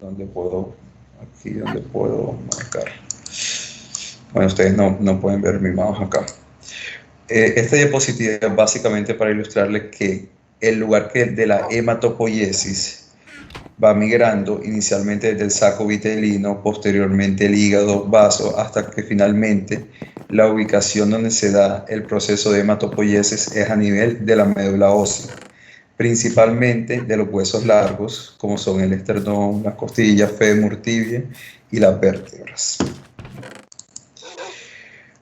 aquí donde puedo marcar. Bueno, ustedes no pueden ver mi mouse acá. Esta diapositiva es básicamente para ilustrarles que el lugar de la hematopoiesis va migrando inicialmente desde el saco vitelino, posteriormente el hígado, vaso, hasta que finalmente la ubicación donde se da el proceso de hematopoiesis es a nivel de la médula ósea, principalmente de los huesos largos, como son el esternón, las costillas, fémur, tibia y las vértebras.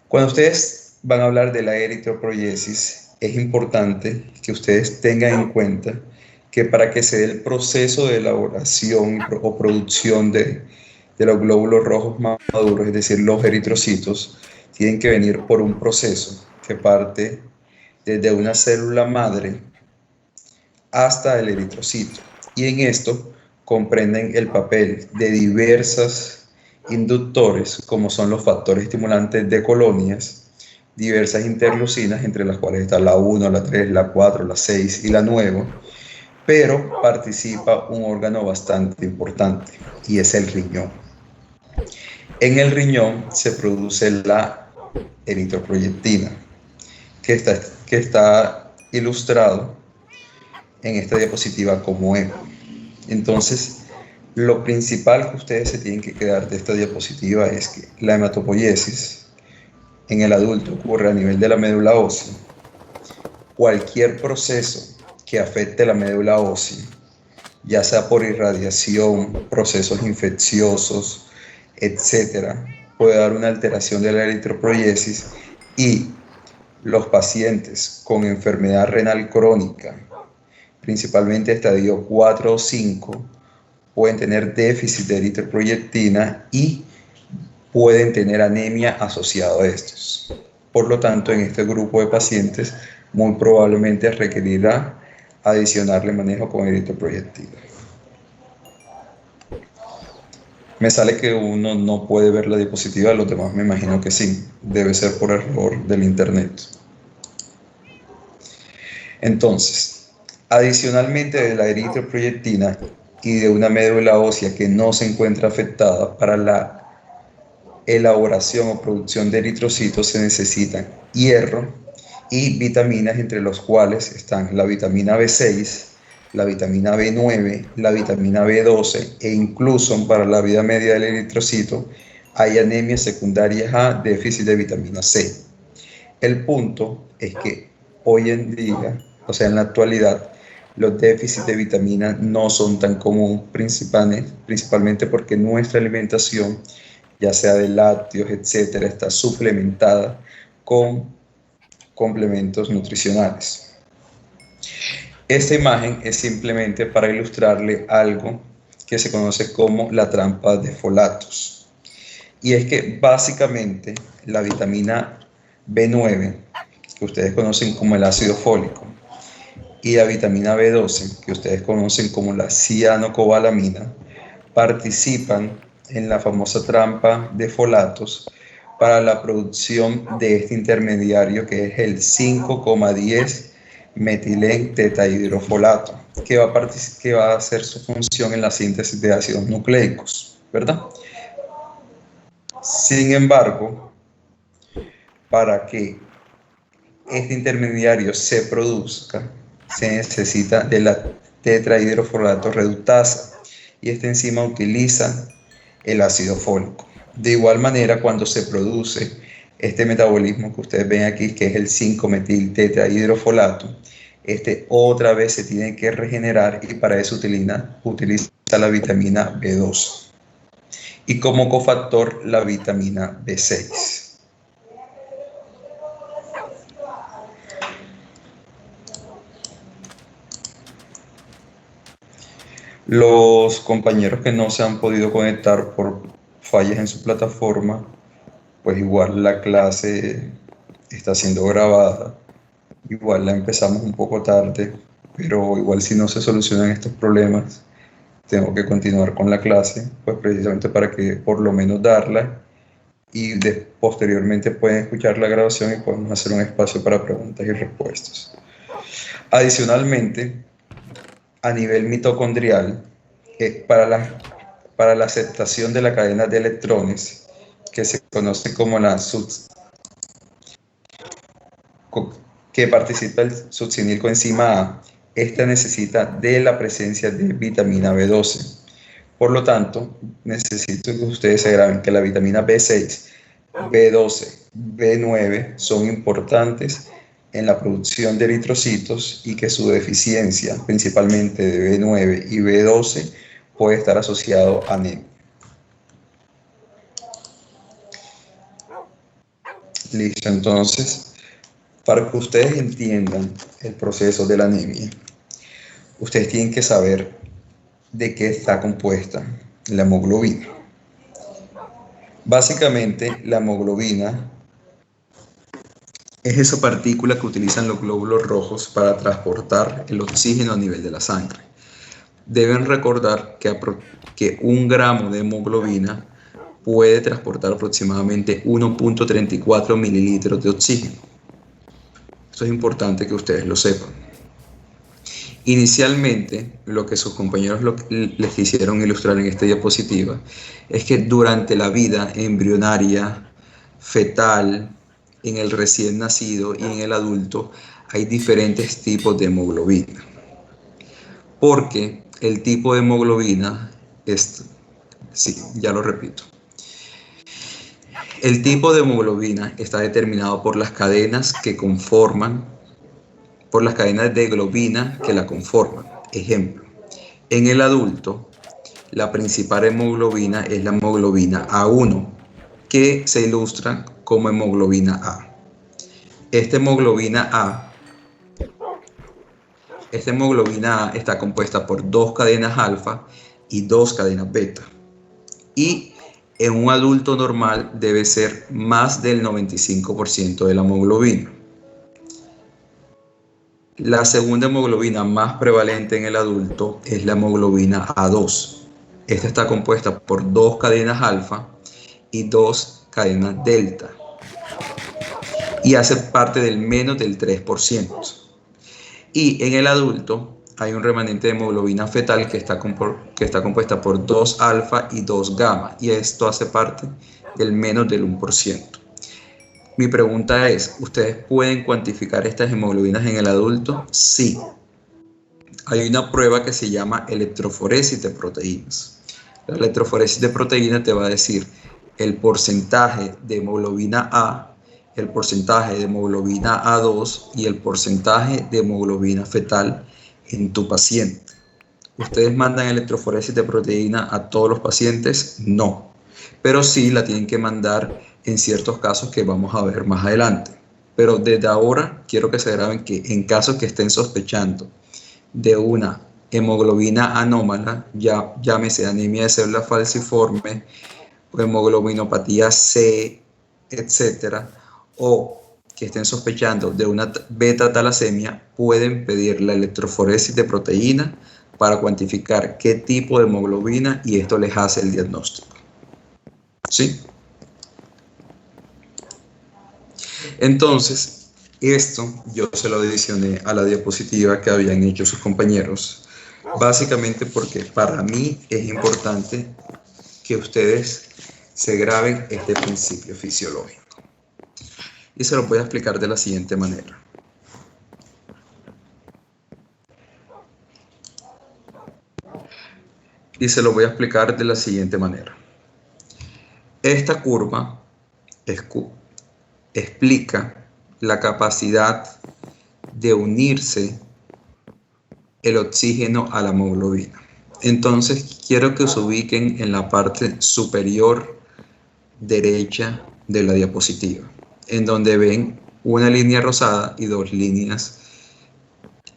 Cuando ustedes van a hablar de la eritropoiesis, es importante que ustedes tengan en cuenta que para que se dé el proceso de elaboración o producción de los glóbulos rojos maduros, es decir, los eritrocitos, tienen que venir por un proceso que parte desde una célula madre hasta el eritrocito. Y en esto comprenden el papel de diversos inductores, como son los factores estimulantes de colonias, diversas interleucinas, entre las cuales está la 1, la 3, la 4, la 6 y la 9, pero participa un órgano bastante importante, y es el riñón. En el riñón se produce la eritroproyectina, que está ilustrado en esta diapositiva como eco. Entonces, lo principal que ustedes se tienen que quedar de esta diapositiva es que la hematopoiesis en el adulto ocurre a nivel de la médula ósea. Cualquier proceso que afecte la médula ósea, ya sea por irradiación, procesos infecciosos, etcétera, puede dar una alteración de la eritropoiesis, y los pacientes con enfermedad renal crónica, principalmente estadio 4 o 5, pueden tener déficit de eritroproyectina y pueden tener anemia asociado a estos. Por lo tanto, en este grupo de pacientes muy probablemente requerirá adicionarle manejo con eritroproyectina. Me sale que uno no puede ver la diapositiva, los demás me imagino que sí. Debe ser por error del internet. Entonces, adicionalmente de la eritroproyectina y de una médula ósea que no se encuentra afectada, para la elaboración o producción de eritrocitos se necesitan hierro y vitaminas, entre los cuales están la vitamina B6, la vitamina B9, la vitamina B12, e incluso para la vida media del eritrocito hay anemias secundarias a déficit de vitamina C. El punto es que hoy en día, o sea, en la actualidad, los déficits de vitamina no son tan comunes, principalmente porque nuestra alimentación, ya sea de lácteos, etcétera, está suplementada con complementos nutricionales. Esta imagen es simplemente para ilustrarle algo que se conoce como la trampa de folatos. Y es que básicamente la vitamina B9, que ustedes conocen como el ácido fólico, y la vitamina B12, que ustedes conocen como la cianocobalamina, participan en la famosa trampa de folatos para la producción de este intermediario, que es el 5,10 metilén tetahidrofolato, que va a hacer su función en la síntesis de ácidos nucleicos, ¿verdad? Sin embargo, para que este intermediario se produzca, se necesita de la tetrahidrofolato reductasa, y esta enzima utiliza el ácido fólico. De igual manera, cuando se produce este metabolismo que ustedes ven aquí, que es el 5-metil tetrahidrofolato, este otra vez se tiene que regenerar, y para eso utiliza la vitamina B2 y como cofactor la vitamina B6. Los compañeros que no se han podido conectar por fallas en su plataforma, pues igual la clase está siendo grabada. Igual la empezamos un poco tarde, pero igual si no se solucionan estos problemas, tengo que continuar con la clase, pues precisamente para que por lo menos darla, y posteriormente pueden escuchar la grabación y podemos hacer un espacio para preguntas y respuestas. Adicionalmente, a nivel mitocondrial, para para la aceptación de la cadena de electrones, que se conoce como que participa el succinilcoenzima A, esta necesita de la presencia de vitamina B12. Por lo tanto, necesito que ustedes se graben que la vitamina B6, B12, B9 son importantes en la producción de eritrocitos y que su deficiencia, principalmente de B9 y B12, puede estar asociado a anemia. Listo, entonces, para que ustedes entiendan el proceso de la anemia, ustedes tienen que saber de qué está compuesta la hemoglobina. Básicamente, la hemoglobina es esa partícula que utilizan los glóbulos rojos para transportar el oxígeno a nivel de la sangre. Deben recordar que 1 gramo de hemoglobina puede transportar aproximadamente 1.34 mililitros de oxígeno. Esto es importante que ustedes lo sepan. Inicialmente, lo que sus compañeros les quisieron ilustrar en esta diapositiva es que durante la vida embrionaria, fetal, en el recién nacido y en el adulto hay diferentes tipos de hemoglobina. Porque el tipo de hemoglobina es, sí, ya lo repito. El tipo de hemoglobina está determinado por las cadenas que conforman, por las cadenas de globina que la conforman. Ejemplo, en el adulto, la principal hemoglobina es la hemoglobina A1, que se ilustra como hemoglobina A. Esta hemoglobina A está compuesta por 2 cadenas alfa y 2 cadenas beta. Y en un adulto normal debe ser más del 95% de la hemoglobina. La segunda hemoglobina más prevalente en el adulto es la hemoglobina A2. Esta está compuesta por 2 cadenas alfa y 2 cadenas delta. Y hace parte del menos del 3%. Y en el adulto hay un remanente de hemoglobina fetal que está compuesta por 2 alfa y 2 gamma. Y esto hace parte del menos del 1%. Mi pregunta es, ¿ustedes pueden cuantificar estas hemoglobinas en el adulto? Sí. Hay una prueba que se llama electroforesis de proteínas. La electroforesis de proteínas te va a decir el porcentaje de hemoglobina A, el porcentaje de hemoglobina A2 y el porcentaje de hemoglobina fetal en tu paciente. ¿Ustedes mandan electroforesis de proteína a todos los pacientes? No. Pero sí la tienen que mandar en ciertos casos que vamos a ver más adelante. Pero desde ahora quiero que se graben que en casos que estén sospechando de una hemoglobina anómala, ya llámese anemia de célula falciforme o hemoglobinopatía C, etcétera, o que estén sospechando de una beta talasemia, pueden pedir la electroforesis de proteína para cuantificar qué tipo de hemoglobina y esto les hace el diagnóstico. ¿Sí? Entonces, esto yo se lo adicioné a la diapositiva que habían hecho sus compañeros, básicamente porque para mí es importante que ustedes se graben este principio fisiológico. Y se lo voy a explicar de la siguiente manera. Esta curva explica la capacidad de unirse el oxígeno a la hemoglobina. Entonces, quiero que se ubiquen en la parte superior derecha de la diapositiva, en donde ven una línea rosada y 2 líneas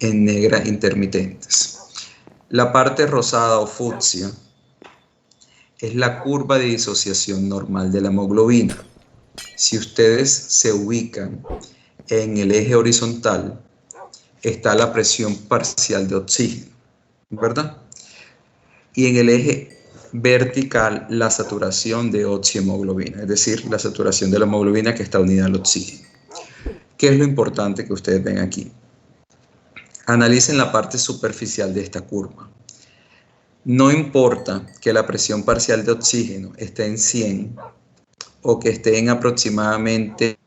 en negra intermitentes. La parte rosada o fucsia es la curva de disociación normal de la hemoglobina. Si ustedes se ubican en el eje horizontal, está la presión parcial de oxígeno, ¿verdad? Y en el eje vertical, la saturación de oxihemoglobina, es decir, la saturación de la hemoglobina que está unida al oxígeno. ¿Qué es lo importante que ustedes ven aquí? Analicen la parte superficial de esta curva. No importa que la presión parcial de oxígeno esté en 100 o que esté en aproximadamente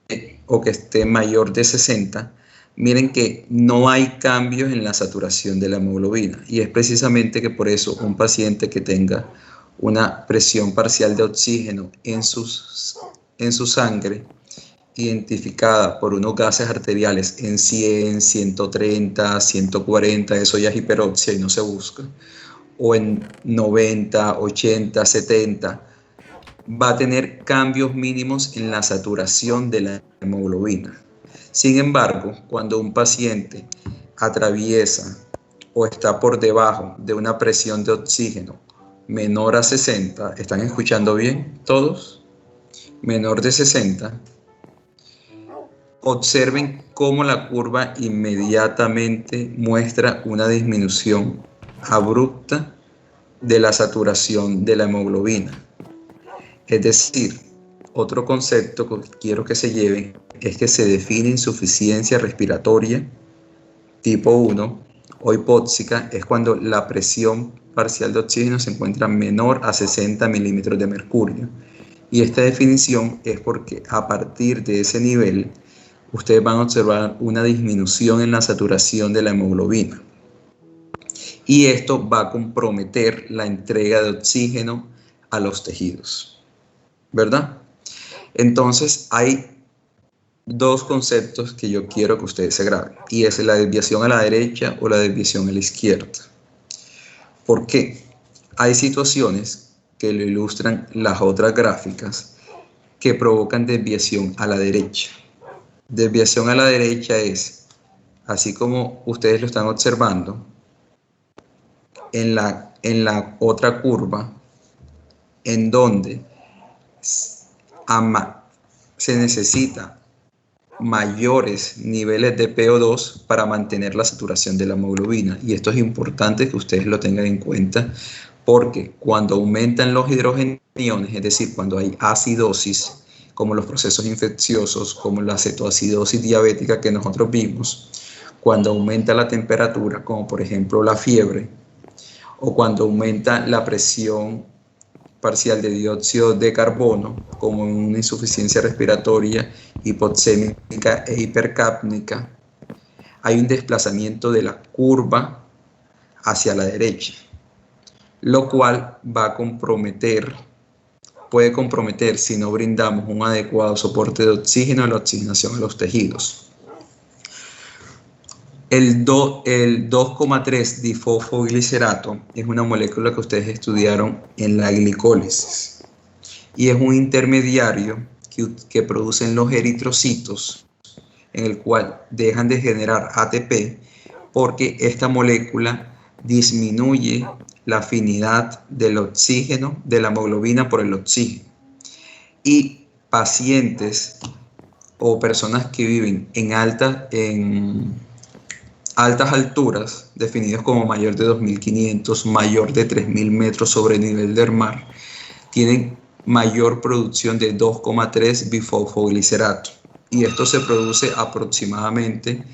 o que esté mayor de 60, miren que no hay cambios en la saturación de la hemoglobina, y es precisamente que por eso un paciente que tenga una presión parcial de oxígeno en su sangre identificada por unos gases arteriales en 100, 130, 140, eso ya es hiperoxia y no se busca, o en 90, 80, 70, va a tener cambios mínimos en la saturación de la hemoglobina. Sin embargo, cuando un paciente atraviesa o está por debajo de una presión de oxígeno menor a 60, ¿están escuchando bien todos? Menor de 60, observen cómo la curva inmediatamente muestra una disminución abrupta de la saturación de la hemoglobina. Es decir, otro concepto que quiero que se lleven es que se define insuficiencia respiratoria tipo 1 o hipóxica es cuando la presión parcial de oxígeno se encuentra menor a 60 milímetros de mercurio. Y esta definición es porque a partir de ese nivel ustedes van a observar una disminución en la saturación de la hemoglobina. Y esto va a comprometer la entrega de oxígeno a los tejidos, ¿verdad? Entonces hay dos conceptos que yo quiero que ustedes se graben, y es la desviación a la derecha o la desviación a la izquierda. ¿Por qué? Hay situaciones que lo ilustran las otras gráficas que provocan desviación a la derecha. Desviación a la derecha es, así como ustedes lo están observando, en la otra curva, en donde se necesita mayores niveles de PO2 para mantener la saturación de la hemoglobina. Y esto es importante que ustedes lo tengan en cuenta, porque cuando aumentan los hidrogeniones, es decir, cuando hay acidosis, como los procesos infecciosos, como la cetoacidosis diabética que nosotros vimos, cuando aumenta la temperatura, como por ejemplo la fiebre, o cuando aumenta la presión parcial de dióxido de carbono, como en una insuficiencia respiratoria hipoxémica e hipercápnica, hay un desplazamiento de la curva hacia la derecha, lo cual va a puede comprometer si no brindamos un adecuado soporte de oxígeno a la oxigenación a los tejidos. El 2,3 difosfoglicerato es una molécula que ustedes estudiaron en la glicólisis y es un intermediario que producen los eritrocitos, en el cual dejan de generar ATP porque esta molécula disminuye la afinidad del oxígeno, de la hemoglobina por el oxígeno. Y pacientes o personas que viven en altas alturas, definidos como mayor de 2.500, mayor de 3.000 metros sobre el nivel del mar, tienen mayor producción de 2,3 bifosfoglicerato. Y esto se produce aproximadamente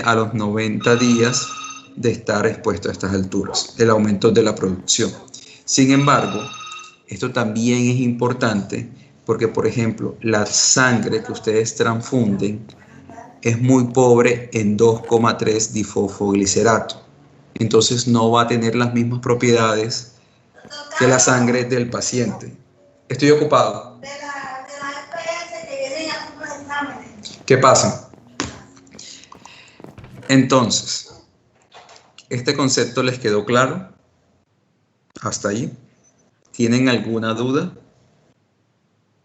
a los 90 días de estar expuesto a estas alturas, el aumento de la producción. Sin embargo, esto también es importante porque, por ejemplo, la sangre que ustedes transfunden es muy pobre en 2,3 difosfoglicerato. Entonces no va a tener las mismas propiedades que la sangre del paciente. Estoy ocupado. ¿Qué pasa? Entonces, ¿este concepto les quedó claro? ¿Hasta ahí? ¿Tienen alguna duda?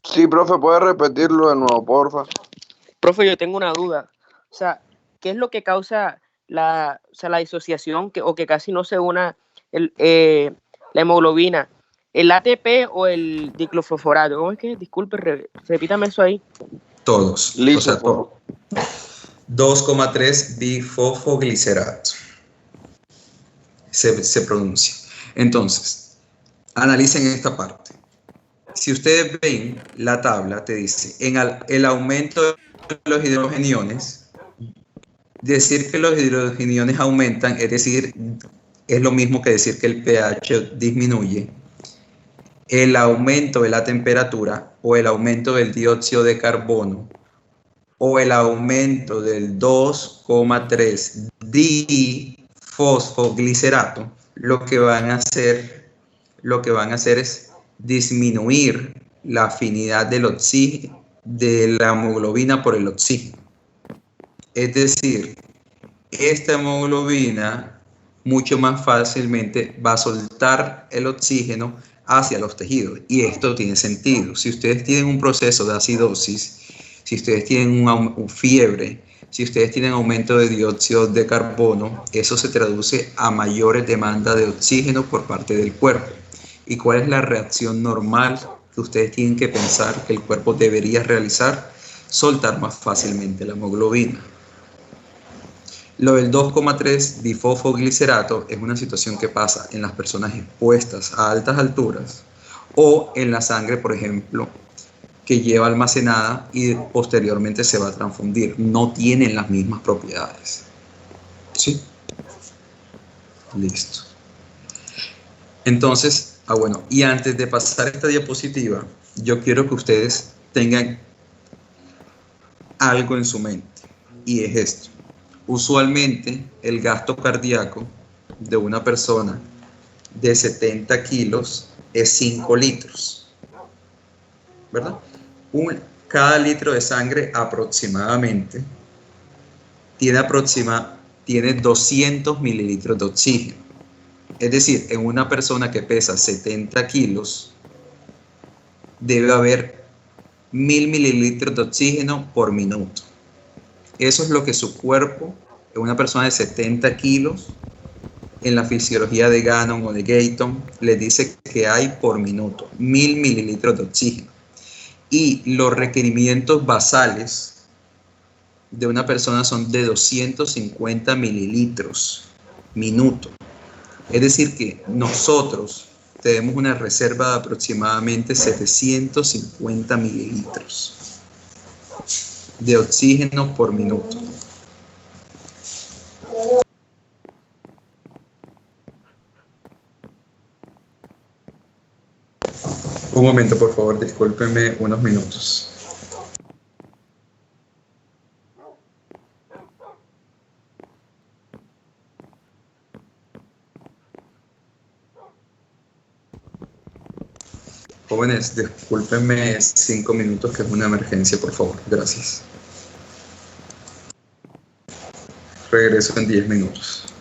Sí, profe, ¿puede repetirlo de nuevo, porfa? Profe, yo tengo una duda. O sea, ¿qué es lo que causa la disociación o que casi no se una la hemoglobina? ¿El ATP o el diclofosforato? ¿Cómo es que? Disculpe, repítame eso ahí. Todos. Listo, o sea, todos. 2,3 bifosfoglicerato. Se pronuncia. Entonces, analicen esta parte. Si ustedes ven la tabla, te dice, en el aumento de los hidrogeniones, decir que los hidrogeniones aumentan, es decir, es lo mismo que decir que el pH disminuye, el aumento de la temperatura o el aumento del dióxido de carbono o el aumento del 2,3 difosfoglicerato, lo que van a hacer es disminuir la afinidad del oxígeno, de la hemoglobina por el oxígeno. Es decir, esta hemoglobina mucho más fácilmente va a soltar el oxígeno hacia los tejidos. Y esto tiene sentido. Si ustedes tienen un proceso de acidosis, si ustedes tienen fiebre, si ustedes tienen aumento de dióxido de carbono, eso se traduce a mayores demandas de oxígeno por parte del cuerpo. ¿Y cuál es la reacción normal que ustedes tienen que pensar que el cuerpo debería realizar? Soltar más fácilmente la hemoglobina. Lo del 2,3 difosfoglicerato es una situación que pasa en las personas expuestas a altas alturas o en la sangre, por ejemplo, que lleva almacenada y posteriormente se va a transfundir. No tienen las mismas propiedades. ¿Sí? Listo. Entonces, bueno, y antes de pasar esta diapositiva, yo quiero que ustedes tengan algo en su mente, y es esto. Usualmente, el gasto cardíaco de una persona de 70 kilos es 5 litros, ¿verdad? Cada litro de sangre aproximadamente tiene 200 mililitros de oxígeno. Es decir, en una persona que pesa 70 kilos, debe haber 1000 mililitros de oxígeno por minuto. Eso es lo que su cuerpo, en una persona de 70 kilos, en la fisiología de Gannon o de Gayton, le dice que hay por minuto, 1000 mililitros de oxígeno. Y los requerimientos basales de una persona son de 250 mililitros minuto. Es decir que nosotros tenemos una reserva de aproximadamente 750 mililitros de oxígeno por minuto. Un momento, por favor, discúlpenme unos minutos. Jóvenes, discúlpenme 5 minutos, que es una emergencia, por favor. Gracias. Regreso en 10 minutos.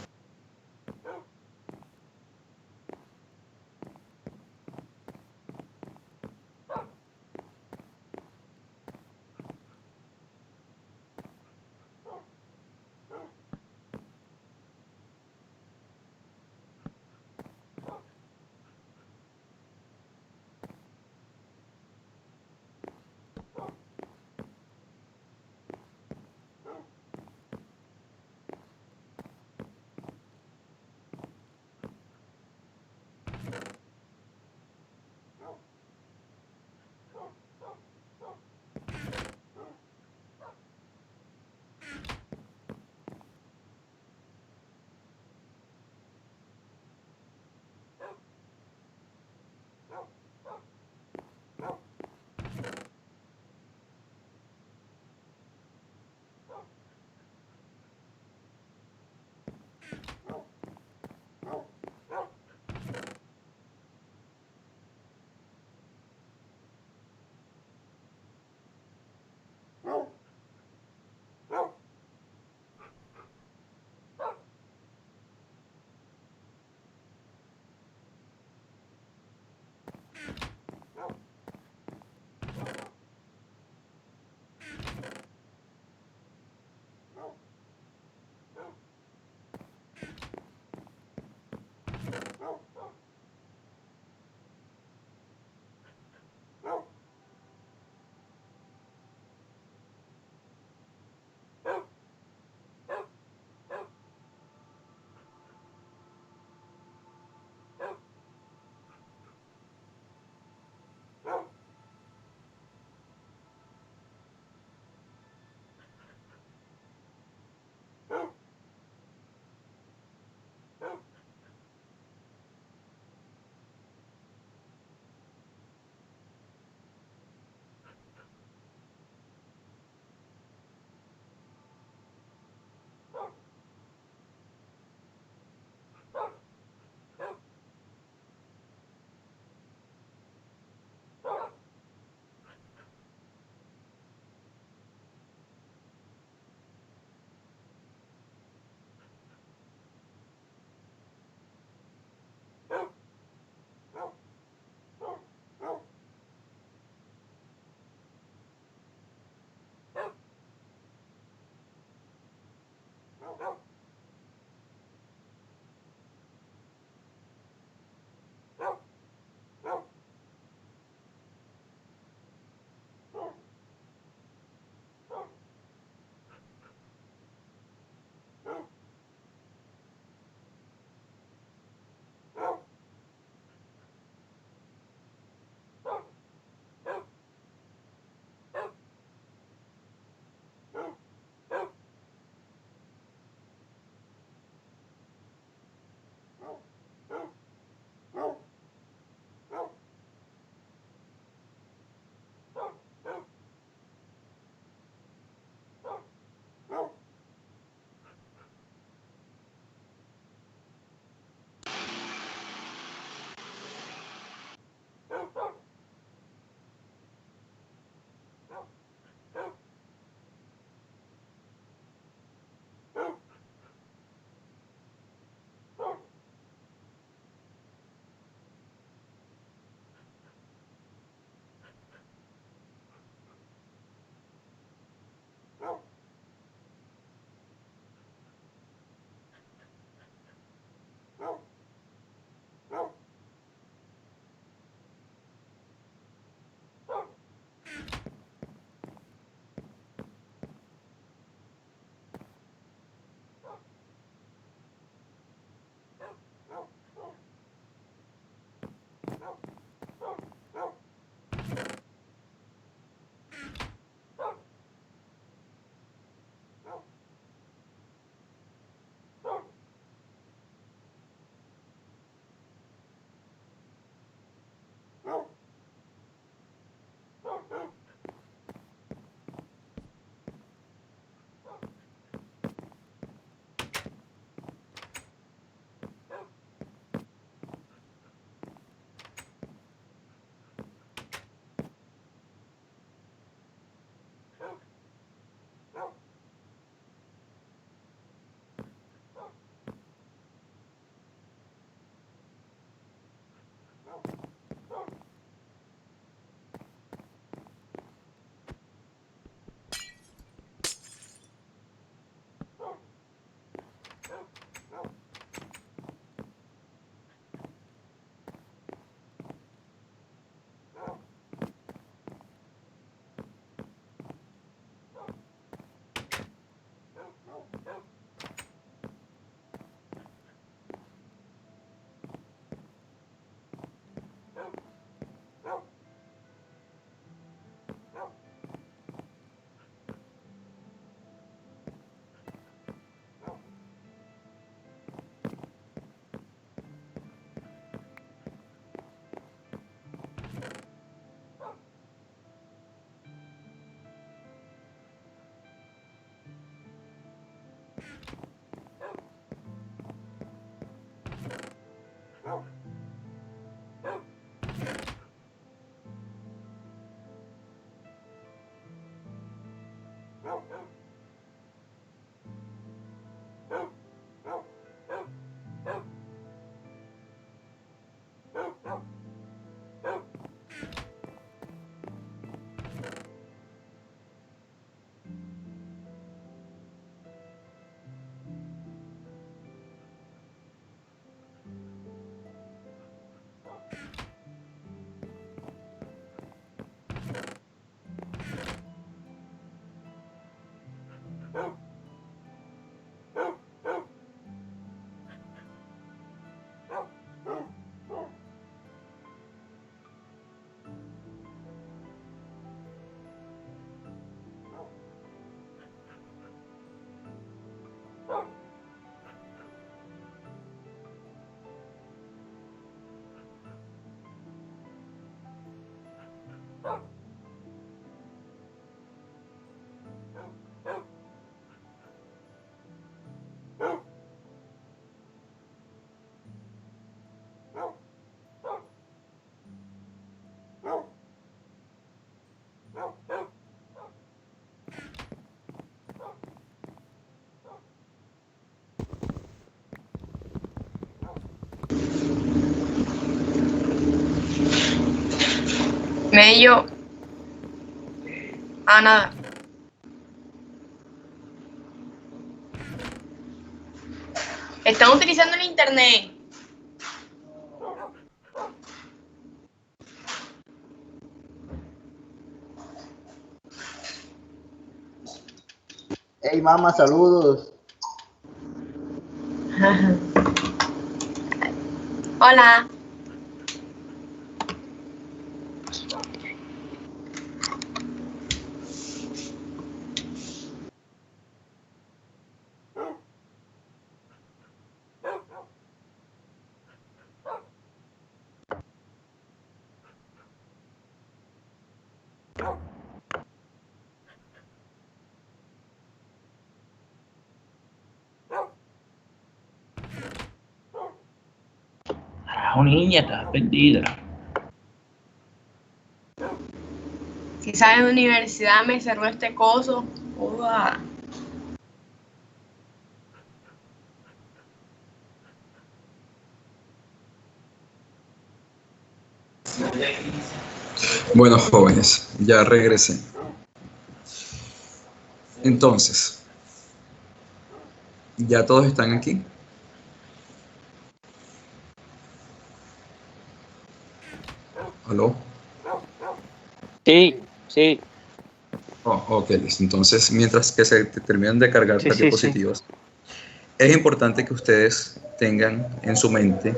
Medio. Ah, nada. Están utilizando el internet. Hey, mamá, saludos. Hola. Carajo, niña, estás perdida. Si sales de universidad me cerró este coso. Uah. Bueno, jóvenes, ya regresé. Entonces, ¿ya todos están aquí? ¿Aló? Sí, sí. Oh, ok, listo. Entonces, mientras que se terminan de cargar Sí, las sí, diapositivas, es importante que ustedes tengan en su mente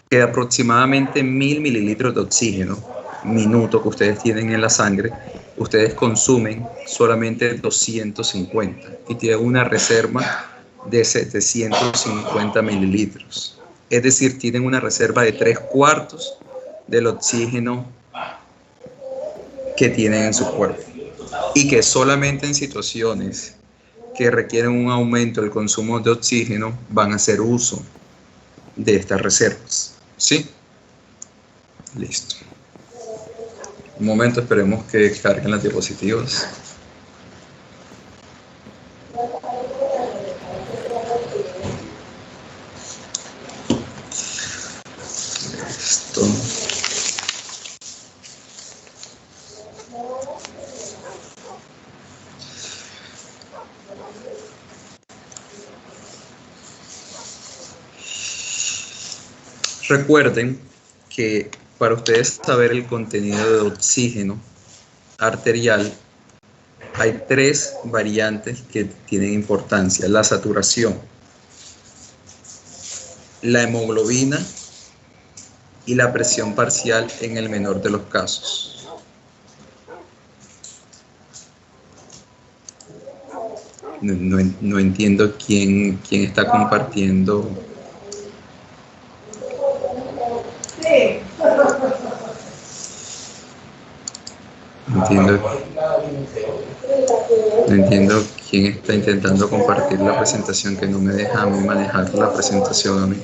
que aproximadamente 1000 mililitros de oxígeno minuto que ustedes tienen en la sangre, ustedes consumen solamente 250 y tienen una reserva de 750 mililitros. Es decir, tienen una reserva de 3/4 del oxígeno que tienen en su cuerpo. Y que solamente en situaciones que requieren un aumento del consumo de oxígeno van a hacer uso de estas reservas. ¿Sí? Listo. Un momento, esperemos que carguen las diapositivas. Listo. Recuerden que para ustedes saber el contenido de oxígeno arterial, hay 3 variantes que tienen importancia: la saturación, la hemoglobina y la presión parcial en el menor de los casos. No entiendo quién está compartiendo. No entiendo quién está intentando compartir la presentación, que no me deja a mí manejar la presentación a mí.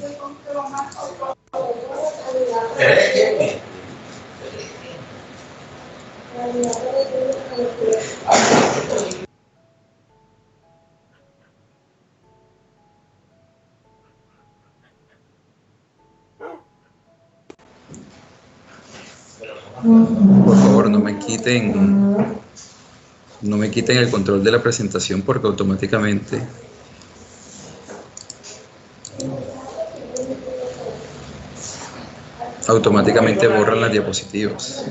Por favor, no me quiten el control de la presentación, porque automáticamente borran las diapositivas.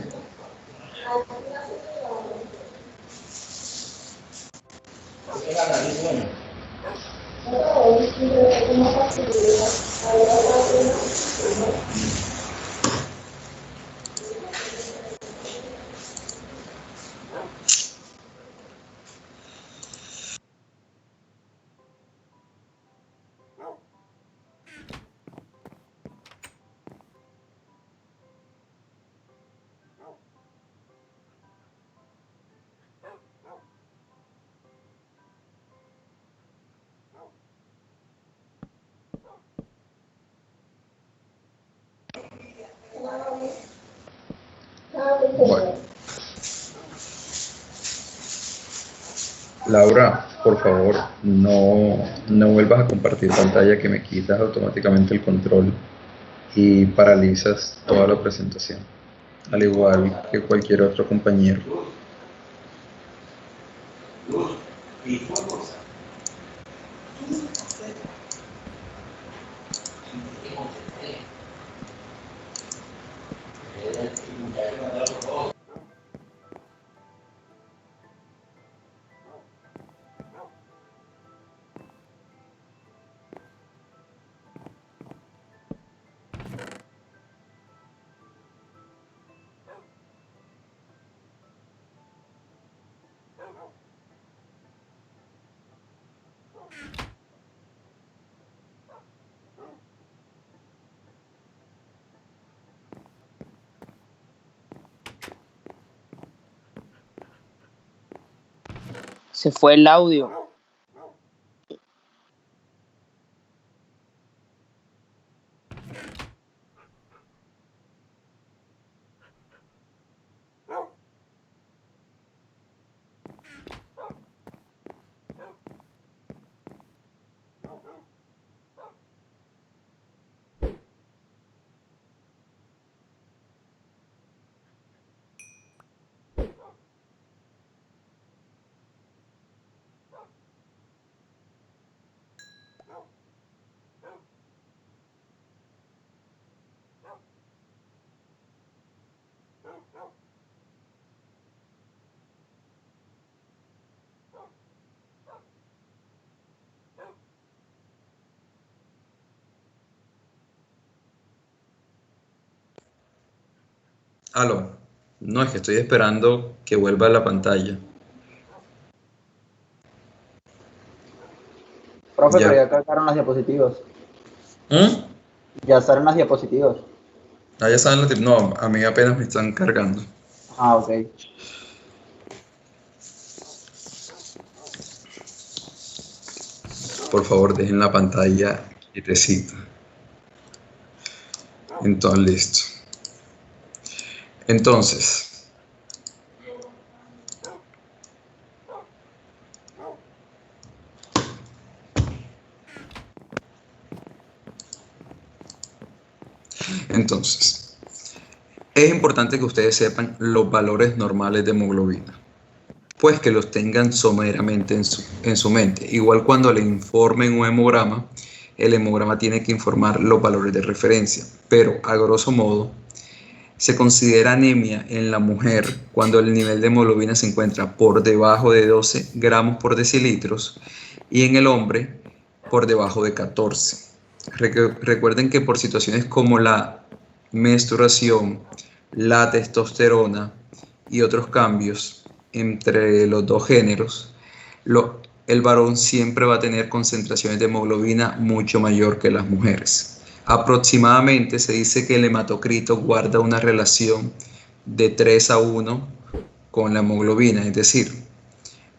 Bueno. Laura, por favor, no vuelvas a compartir pantalla, que me quitas automáticamente el control y paralizas toda la presentación. al igual que cualquier otro compañero. Se fue el audio. Aló, no, es que estoy esperando que vuelva a la pantalla. Profe, Ya. pero ya cargaron las diapositivas. ¿Mm? Ya salen las diapositivas. Ah, ya saben no, a mí apenas me están cargando. Ah, ok. Por favor, dejen la pantalla quietecita. Entonces, listo. Entonces, es importante que ustedes sepan los valores normales de hemoglobina, pues que los tengan someramente en su mente. Igual cuando le informen un hemograma, el hemograma tiene que informar los valores de referencia, pero a grosso modo, se considera anemia en la mujer cuando el nivel de hemoglobina se encuentra por debajo de 12 gramos por decilitros y en el hombre por debajo de 14. Recuerden que por situaciones como la menstruación, la testosterona y otros cambios entre los dos géneros, el varón siempre va a tener concentraciones de hemoglobina mucho mayor que las mujeres. Aproximadamente se dice que el hematocrito guarda una relación de 3:1 con la hemoglobina, es decir,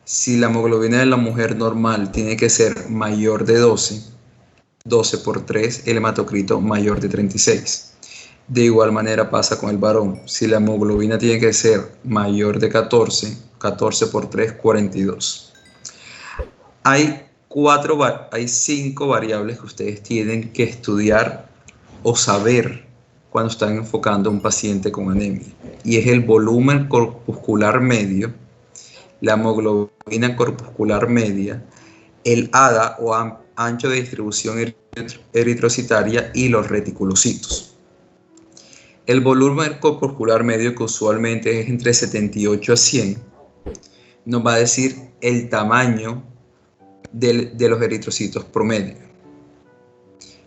si la hemoglobina de la mujer normal tiene que ser mayor de 12 por 3, el hematocrito mayor de 36. De igual manera pasa con el varón, si la hemoglobina tiene que ser mayor de 14 por 3, 42. Hay 5 variables que ustedes tienen que estudiar o saber cuando están enfocando a un paciente con anemia. Y es el volumen corpuscular medio, la hemoglobina corpuscular media, el ADA o ancho de distribución eritrocitaria y los reticulocitos. El volumen corpuscular medio, que usualmente es entre 78 a 100, nos va a decir el tamaño de los eritrocitos promedio.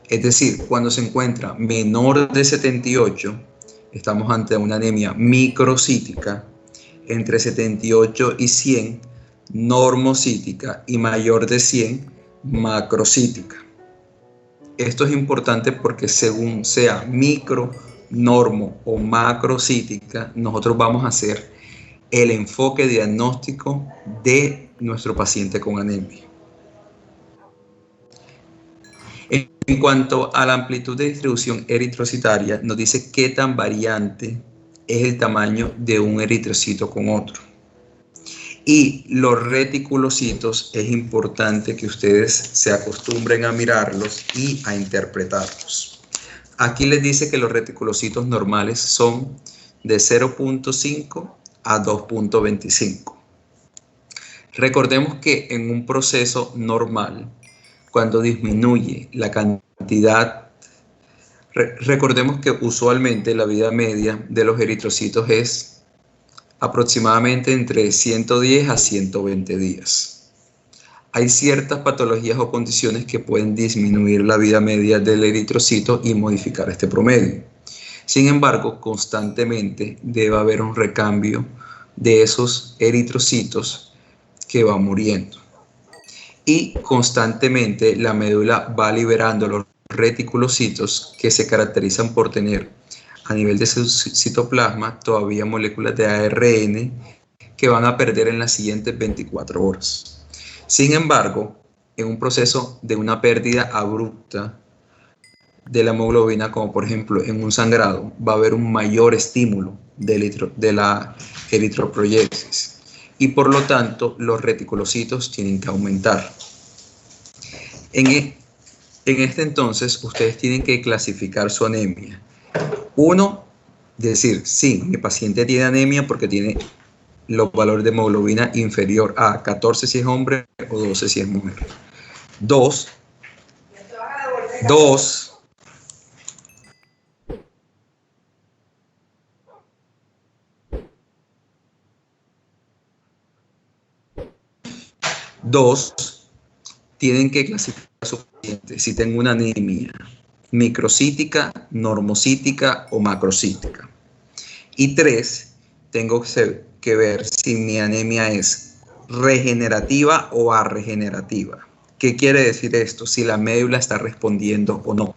Es decir, cuando se encuentra menor de 78, estamos ante una anemia microcítica, entre 78 y 100, normocítica, y mayor de 100, macrocítica. Esto es importante porque según sea micro, normo o macrocítica, nosotros vamos a hacer el enfoque diagnóstico de nuestro paciente con anemia. En cuanto a la amplitud de distribución eritrocitaria, nos dice qué tan variante es el tamaño de un eritrocito con otro. Y los reticulocitos es importante que ustedes se acostumbren a mirarlos y a interpretarlos. Aquí les dice que los reticulocitos normales son de 0.5 a 2.25. Recordemos que en un proceso normal, cuando disminuye la cantidad, recordemos que usualmente la vida media de los eritrocitos es aproximadamente entre 110 a 120 días. Hay ciertas patologías o condiciones que pueden disminuir la vida media del eritrocito y modificar este promedio. Sin embargo, constantemente debe haber un recambio de esos eritrocitos que va muriendo. Y constantemente la médula va liberando los reticulocitos que se caracterizan por tener a nivel de su citoplasma todavía moléculas de ARN que van a perder en las siguientes 24 horas. Sin embargo, en un proceso de una pérdida abrupta de la hemoglobina, como por ejemplo en un sangrado, va a haber un mayor estímulo de la eritroproyesis y por lo tanto los reticulocitos tienen que aumentar. En este entonces ustedes tienen que clasificar su anemia. Uno, decir, sí, mi paciente tiene anemia porque tiene los valores de hemoglobina inferior a 14 si es hombre o 12 si es mujer. Dos, tienen que clasificar a su paciente si tengo una anemia microcítica, normocítica o macrocítica. Y 3, tengo que ver si mi anemia es regenerativa o arregenerativa. ¿Qué quiere decir esto? Si la médula está respondiendo o no.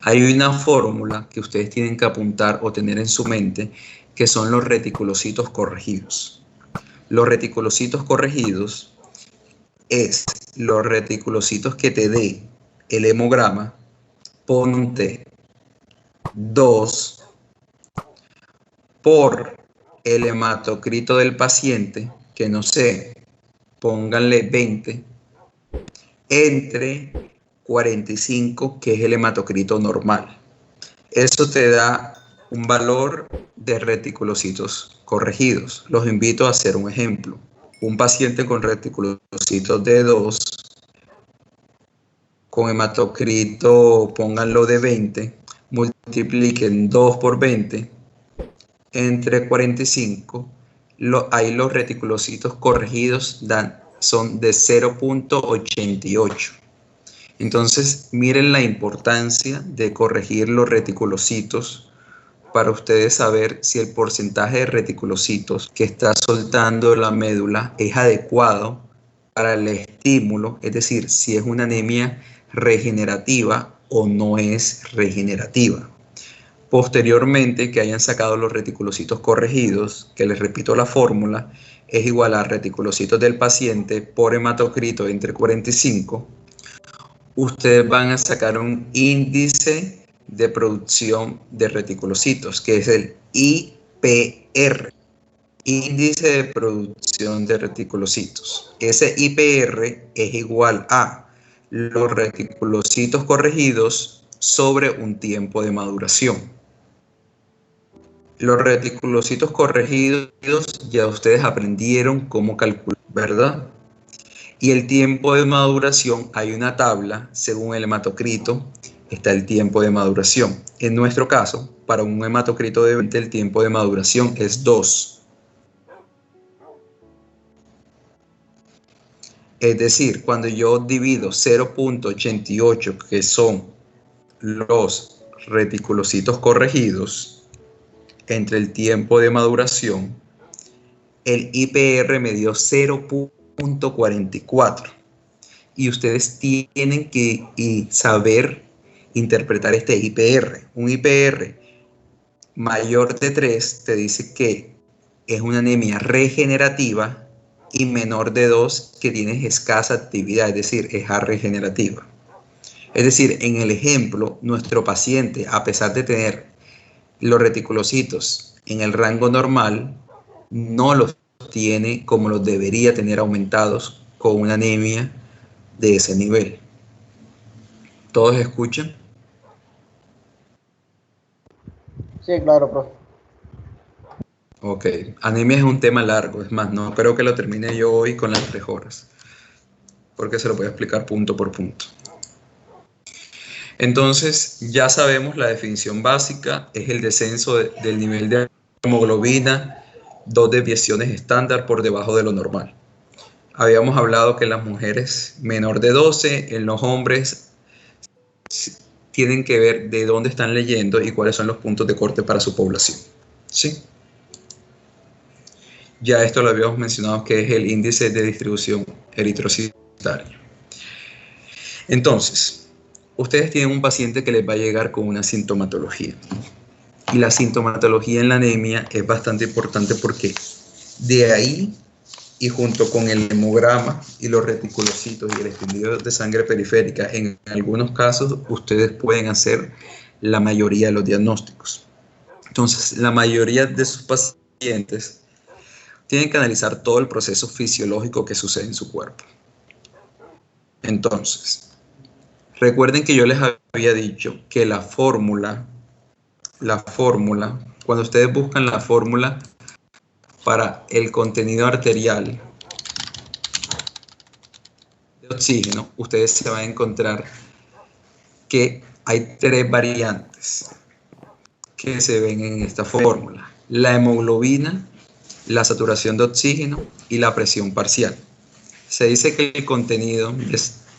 Hay una fórmula que ustedes tienen que apuntar o tener en su mente, que son los reticulocitos corregidos. Los reticulocitos corregidos es los reticulocitos que te dé el hemograma, ponte 2 por el hematocrito del paciente, que no sé, pónganle 20, entre 45, que es el hematocrito normal. Eso te da un valor de reticulocitos corregidos. Los invito a hacer un ejemplo. Un paciente con reticulocitos de 2, con hematocrito, pónganlo de 20, multipliquen 2 por 20, entre 45, ahí los reticulocitos corregidos son de 0.88. Entonces, miren la importancia de corregir los reticulocitos para ustedes saber si el porcentaje de reticulocitos que está soltando la médula es adecuado para el estímulo, es decir, si es una anemia regenerativa o no es regenerativa. Posteriormente, que hayan sacado los reticulocitos corregidos, que les repito la fórmula, es igual a reticulocitos del paciente por hematocrito entre 45, ustedes van a sacar un índice de producción de reticulocitos, que es el IPR, índice de producción de reticulocitos. Ese IPR es igual a los reticulocitos corregidos sobre un tiempo de maduración. Los reticulocitos corregidos ya ustedes aprendieron cómo calcular, ¿verdad? Y el tiempo de maduración, hay una tabla, según el hematocrito, está el tiempo de maduración. En nuestro caso, para un hematocrito de 20, el tiempo de maduración es 2. Es decir, cuando yo divido 0.88, que son los reticulocitos corregidos, entre el tiempo de maduración, el IPR me dio 0.44. Y ustedes tienen que saber interpretar este IPR. Un IPR mayor de 3 te dice que es una anemia regenerativa y menor de 2 que tienes escasa actividad, es decir, es arregenerativa. Es decir, en el ejemplo, nuestro paciente, a pesar de tener los reticulocitos en el rango normal, no los tiene como los debería tener aumentados con una anemia de ese nivel. ¿Todos escuchan? Sí, claro, profe. Ok, anemia es un tema largo, es más, no creo que lo termine yo hoy con las 3 horas, porque se lo voy a explicar punto por punto. Entonces, ya sabemos la definición básica, es el descenso del nivel de hemoglobina, 2 desviaciones estándar por debajo de lo normal. Habíamos hablado que en las mujeres menor de 12, en los hombres tienen que ver de dónde están leyendo y cuáles son los puntos de corte para su población. ¿Sí? Ya esto lo habíamos mencionado, que es el índice de distribución eritrocitaria. Entonces, ustedes tienen un paciente que les va a llegar con una sintomatología. Y la sintomatología en la anemia es bastante importante porque de ahí, y junto con el hemograma y los reticulocitos y el extendido de sangre periférica, en algunos casos ustedes pueden hacer la mayoría de los diagnósticos. Entonces, la mayoría de sus pacientes tienen que analizar todo el proceso fisiológico que sucede en su cuerpo. Entonces, recuerden que yo les había dicho que la fórmula, cuando ustedes buscan la fórmula para el contenido arterial de oxígeno, ustedes se van a encontrar que hay 3 variantes que se ven en esta fórmula: la hemoglobina, la saturación de oxígeno y la presión parcial. Se dice que el contenido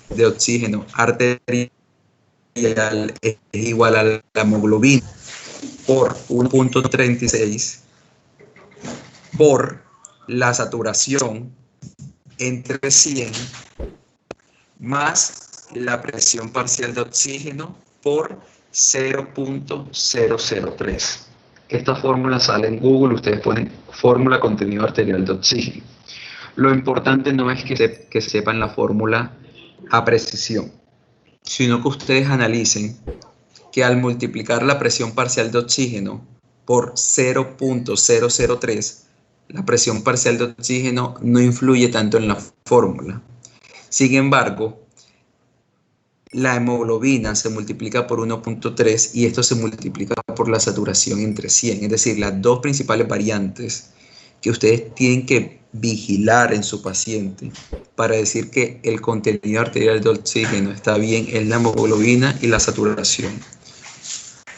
de oxígeno arterial es igual a la hemoglobina por 1.36 por la saturación entre 100 más la presión parcial de oxígeno por 0.003. Esta fórmula sale en Google, ustedes ponen fórmula contenido arterial de oxígeno. Lo importante no es que sepan la fórmula a precisión, sino que ustedes analicen que al multiplicar la presión parcial de oxígeno por 0.003, la presión parcial de oxígeno no influye tanto en la fórmula. Sin embargo, la hemoglobina se multiplica por 1.3 y esto se multiplica por la saturación entre 100, es decir, las 2 principales variantes que ustedes tienen que vigilar en su paciente para decir que el contenido arterial de oxígeno está bien es la hemoglobina y la saturación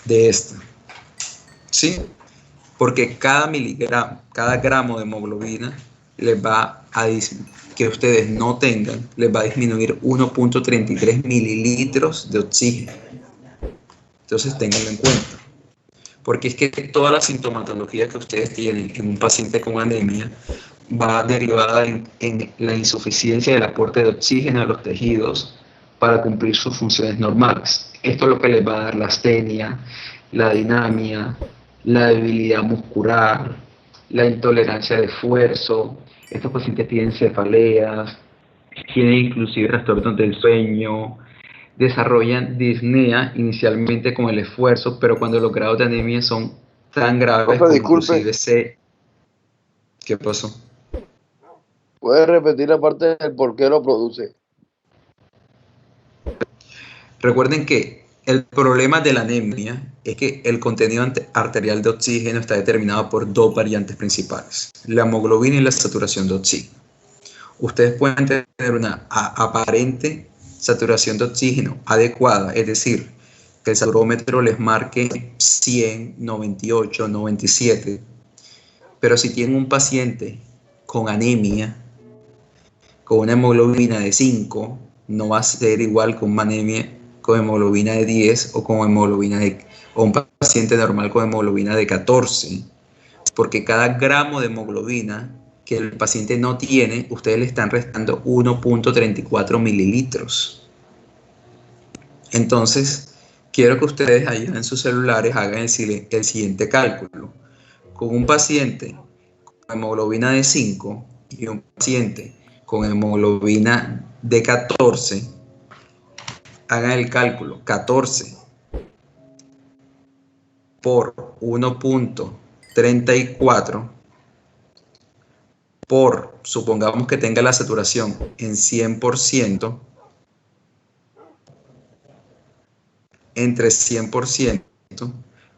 de esta. ¿Sí? Porque cada gramo de hemoglobina les va a que ustedes no tengan, les va a disminuir 1.33 mililitros de oxígeno. Entonces ténganlo en cuenta. Porque es que toda la sintomatología que ustedes tienen en un paciente con anemia va derivada en la insuficiencia del aporte de oxígeno a los tejidos para cumplir sus funciones normales. Esto es lo que les va a dar la astenia, la dinamia, la debilidad muscular, la intolerancia de esfuerzo. Estos pacientes tienen cefaleas, tienen inclusive trastornos del sueño, desarrollan disnea inicialmente con el esfuerzo, pero cuando los grados de anemia son tan graves como inclusive se... ¿Qué pasó? ¿Puedes repetir la parte del por qué lo produce? Recuerden que el problema de la anemia es que el contenido arterial de oxígeno está determinado por 2 variantes principales, la hemoglobina y la saturación de oxígeno. Ustedes pueden tener una aparente saturación de oxígeno adecuada, es decir, que el saturómetro les marque 100, 98, 97, pero si tienen un paciente con anemia, con una hemoglobina de 5, no va a ser igual con una anemia con hemoglobina de 10 o con hemoglobina o un paciente normal con hemoglobina de 14, porque cada gramo de hemoglobina que el paciente no tiene, ustedes le están restando 1.34 mililitros. Entonces, quiero que ustedes allá en sus celulares hagan el siguiente cálculo. Con un paciente con hemoglobina de 5 y un paciente con hemoglobina de 14, hagan el cálculo: 14 por 1.34 por, supongamos que tenga la saturación en 100%, entre 100%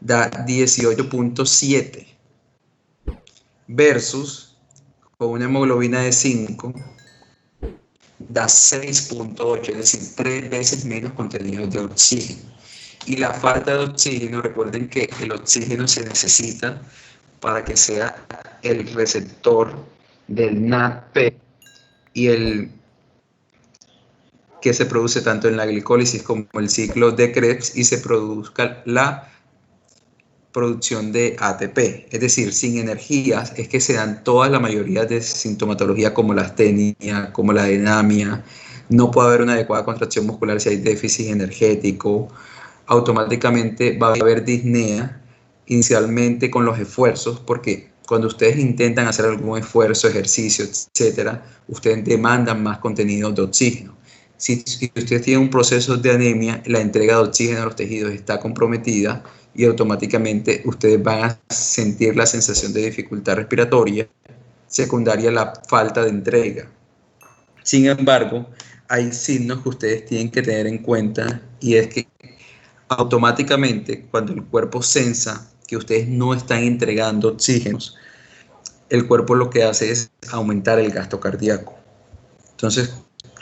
da 18.7. versus con una hemoglobina de 5 da 6.8, es decir, 3 veces menos contenido de oxígeno. Y la falta de oxígeno, recuerden que el oxígeno se necesita para que sea el receptor del NADP y el que se produce tanto en la glicólisis como el ciclo de Krebs y se produzca la producción de ATP. Es decir, sin energías es que se dan toda la mayoría de sintomatología como la astenia, como la anemia. No puede haber una adecuada contracción muscular si hay déficit energético. Automáticamente va a haber disnea inicialmente con los esfuerzos, porque cuando ustedes intentan hacer algún esfuerzo, ejercicio, etcétera, ustedes demandan más contenido de oxígeno. Si ustedes tienen un proceso de anemia, la entrega de oxígeno a los tejidos está comprometida y automáticamente ustedes van a sentir la sensación de dificultad respiratoria secundaria a la falta de entrega. Sin embargo, hay signos que ustedes tienen que tener en cuenta y es que automáticamente cuando el cuerpo sensa que ustedes no están entregando oxígenos, el cuerpo lo que hace es aumentar el gasto cardíaco. Entonces,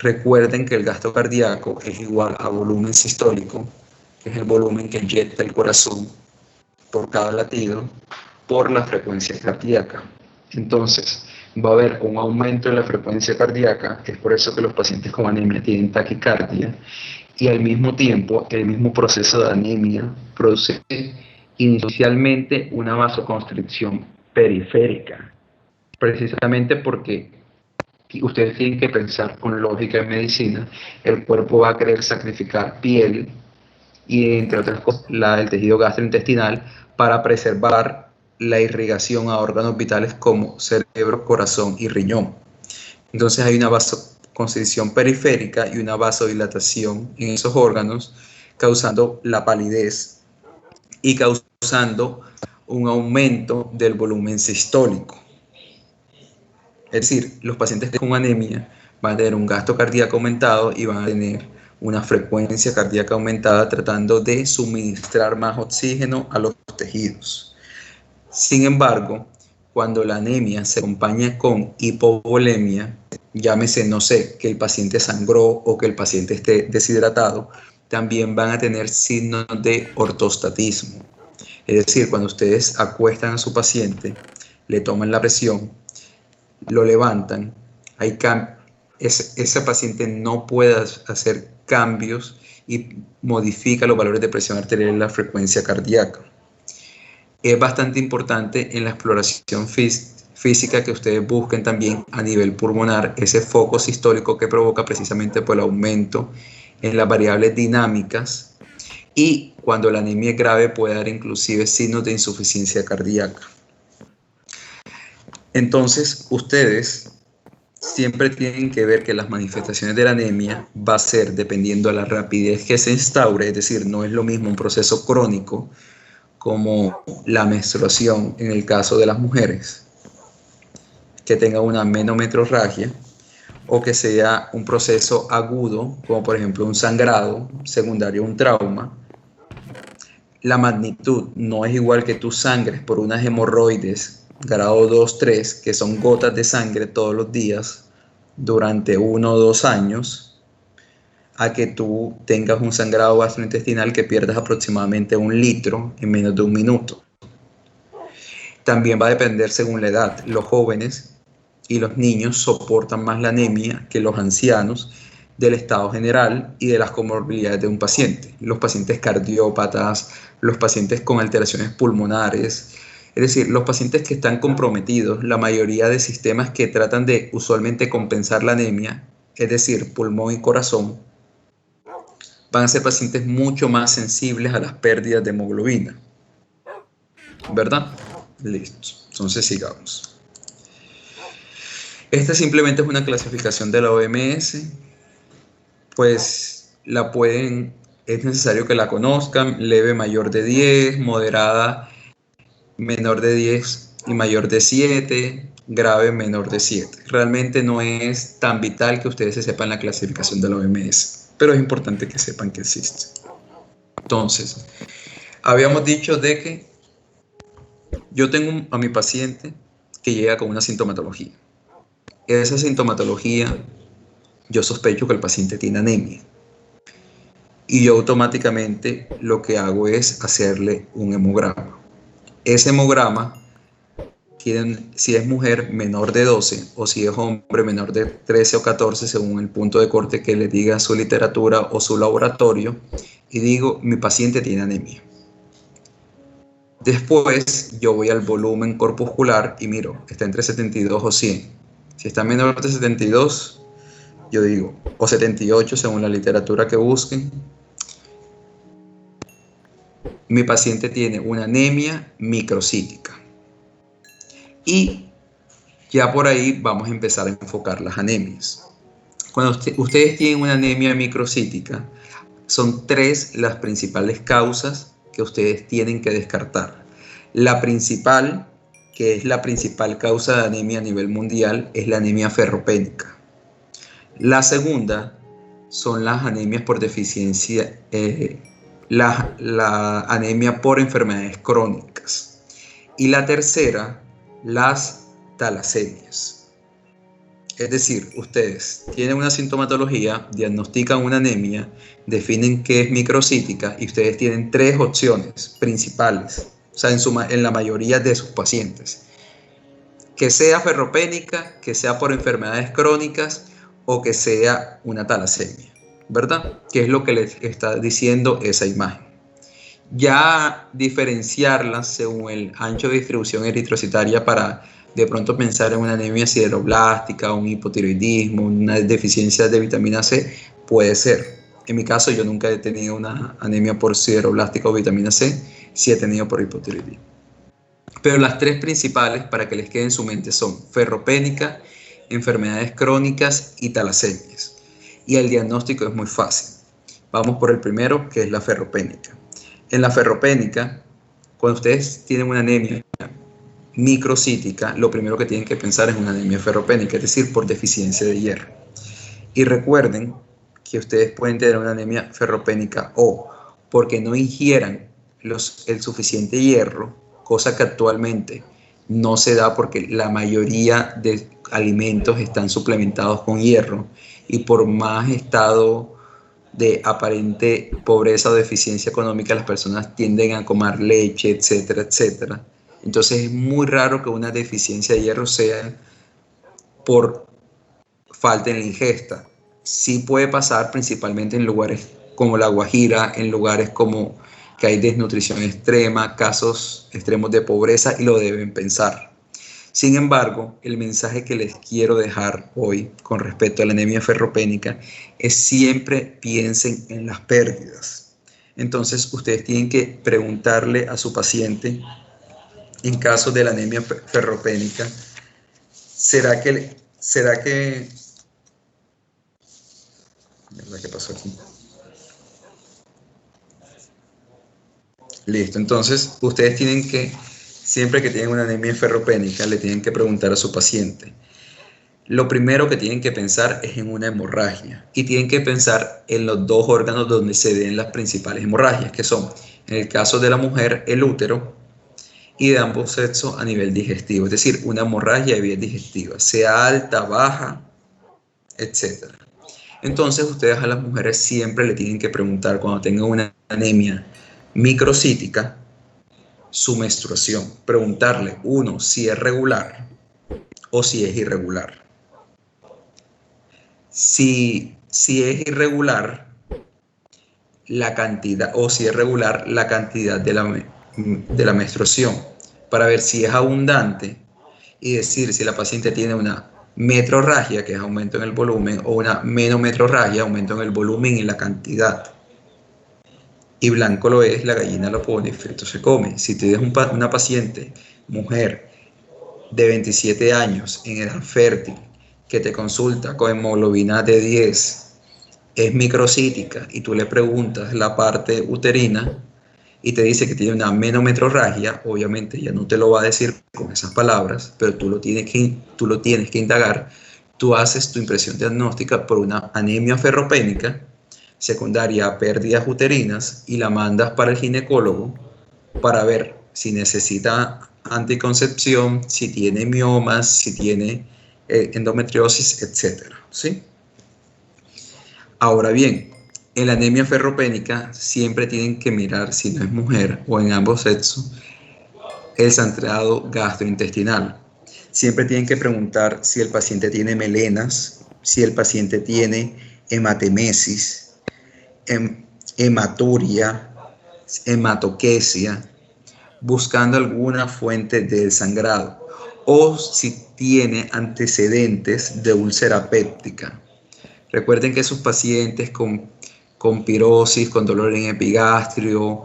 recuerden que el gasto cardíaco es igual a volumen sistólico, que es el volumen que inyecta el corazón por cada latido, por la frecuencia cardíaca. Entonces, va a haber un aumento en la frecuencia cardíaca, es por eso que los pacientes con anemia tienen taquicardia, y al mismo tiempo, el mismo proceso de anemia produce inicialmente una vasoconstricción periférica, precisamente porque ustedes tienen que pensar con lógica en medicina, el cuerpo va a querer sacrificar piel y entre otras cosas el tejido gastrointestinal para preservar la irrigación a órganos vitales como cerebro, corazón y riñón. Entonces hay una vasoconstricción periférica y una vasodilatación en esos órganos, causando la palidez y causando un aumento del volumen sistólico. Es decir, los pacientes con anemia van a tener un gasto cardíaco aumentado y van a tener una frecuencia cardíaca aumentada tratando de suministrar más oxígeno a los tejidos. Sin embargo, cuando la anemia se acompaña con hipovolemia, llámese, no sé, que el paciente sangró o que el paciente esté deshidratado, también van a tener signos de ortostatismo. Es decir, cuando ustedes acuestan a su paciente, le toman la presión, lo levantan, ese paciente no puede hacer cambios y modifica los valores de presión arterial y la frecuencia cardíaca. Es bastante importante en la exploración física que ustedes busquen también a nivel pulmonar ese foco sistólico que provoca precisamente por el aumento en las variables dinámicas, y cuando la anemia es grave puede dar inclusive signos de insuficiencia cardíaca. Entonces, ustedes siempre tienen que ver que las manifestaciones de la anemia va a ser dependiendo de la rapidez que se instaure, es decir, no es lo mismo un proceso crónico como la menstruación en el caso de las mujeres, que tenga una menometrorragia, o que sea un proceso agudo, como por ejemplo un sangrado secundario a un trauma. La magnitud no es igual que tú sangres por unas hemorroides grado 2, 3, que son gotas de sangre todos los días durante 1 o 2 años, a que tú tengas un sangrado gastrointestinal que pierdas aproximadamente 1 litro en menos de 1 minuto. También va a depender según la edad. Los jóvenes y los niños soportan más la anemia que los ancianos, del estado general y de las comorbilidades de un paciente. Los pacientes cardiópatas, los pacientes con alteraciones pulmonares, es decir, los pacientes que están comprometidos, la mayoría de sistemas que tratan de usualmente compensar la anemia, es decir, pulmón y corazón, van a ser pacientes mucho más sensibles a las pérdidas de hemoglobina. ¿Verdad? Listo. Entonces sigamos. Esta simplemente es una clasificación de la OMS. Pues es necesario que la conozcan. Leve, mayor de 10, moderada, menor de 10 y mayor de 7, grave, menor de 7. Realmente no es tan vital que ustedes se sepan la clasificación de la OMS, pero es importante que sepan que existe. Entonces, habíamos dicho de que yo tengo a mi paciente que llega con una sintomatología. Esa sintomatología, yo sospecho que el paciente tiene anemia. Y yo automáticamente lo que hago es hacerle un hemograma. Ese hemograma, si es mujer, menor de 12, o si es hombre, menor de 13 o 14, según el punto de corte que le diga su literatura o su laboratorio, y digo, mi paciente tiene anemia. Después yo voy al volumen corpuscular y miro, está entre 72 o 100. Si está menor de 72, yo digo, o 78 según la literatura que busquen, mi paciente tiene una anemia microcítica. Y ya por ahí vamos a empezar a enfocar las anemias. Cuando ustedes tienen una anemia microcítica, son 3 las principales causas que ustedes tienen que descartar. La principal, que es la principal causa de anemia a nivel mundial, es la anemia ferropénica. La segunda son las anemias por deficiencia, la anemia por enfermedades crónicas. Y la tercera, las talasemias. Es decir, ustedes tienen una sintomatología, diagnostican una anemia, definen que es microcítica y ustedes tienen 3 opciones principales, o sea, en la mayoría de sus pacientes. Que sea ferropénica, que sea por enfermedades crónicas o que sea una talasemia, ¿verdad? Que es lo que les está diciendo esa imagen. Ya diferenciarlas según el ancho de distribución eritrocitaria para de pronto pensar en una anemia sideroblástica, un hipotiroidismo, una deficiencia de vitamina C, puede ser. En mi caso yo nunca he tenido una anemia por sideroblástica o vitamina C, sí he tenido por hipotiroidismo. Pero las 3 principales para que les quede en su mente son ferropénica, enfermedades crónicas y talasemias. Y el diagnóstico es muy fácil. Vamos por el primero, que es la ferropénica. En la ferropénica, cuando ustedes tienen una anemia microcítica, lo primero que tienen que pensar es una anemia ferropénica, es decir, por deficiencia de hierro. Y recuerden que ustedes pueden tener una anemia ferropénica o porque no ingieran el suficiente hierro, cosa que actualmente no se da porque la mayoría de alimentos están suplementados con hierro y por más estado de aparente pobreza o deficiencia económica, las personas tienden a comer leche, etcétera, etcétera. Entonces es muy raro que una deficiencia de hierro sea por falta en la ingesta. Sí puede pasar principalmente en lugares como La Guajira, en lugares como que hay desnutrición extrema, casos extremos de pobreza y lo deben pensar. Sin embargo, el mensaje que les quiero dejar hoy con respecto a la anemia ferropénica es siempre piensen en las pérdidas. Entonces, ustedes tienen que preguntarle a su paciente, en caso de la anemia ferropénica, ¿será que ¿qué pasó aquí? Listo, entonces ustedes tienen que, siempre que tienen una anemia ferropénica, le tienen que preguntar a su paciente. Lo primero que tienen que pensar es en una hemorragia y tienen que pensar en los 2 órganos donde se den las principales hemorragias, que son, en el caso de la mujer, el útero, y de ambos sexos a nivel digestivo, es decir, una hemorragia de vías digestivas, sea alta, baja, etc. Entonces ustedes a las mujeres siempre le tienen que preguntar cuando tengan una anemia microcítica su menstruación, preguntarle, 1, si es regular o si es irregular. Si es irregular, la cantidad, o si es regular, la cantidad de la menstruación, para ver si es abundante y decir si la paciente tiene una metrorragia, que es aumento en el volumen, o una menometrorragia, aumento en el volumen y la cantidad. Y blanco lo es, la gallina lo pone, feto se come. Si tienes una paciente, mujer, de 27 años, en edad fértil, que te consulta con hemoglobina de 10, es microcítica, y tú le preguntas la parte uterina, y te dice que tiene una menometrorragia, obviamente ya no te lo va a decir con esas palabras, pero tú lo tienes que indagar. Tú haces tu impresión diagnóstica por una anemia ferropénica secundaria a pérdidas uterinas y la mandas para el ginecólogo para ver si necesita anticoncepción, si tiene miomas, si tiene endometriosis, etc. ¿Sí? Ahora bien, en la anemia ferropénica siempre tienen que mirar, si no es mujer o en ambos sexos, el sangrado gastrointestinal. Siempre tienen que preguntar si el paciente tiene melenas, si el paciente tiene hematemesis, hematuria, hematoquesia, buscando alguna fuente del sangrado, o si tiene antecedentes de úlcera péptica. Recuerden que esos pacientes con pirosis, con dolor en epigastrio,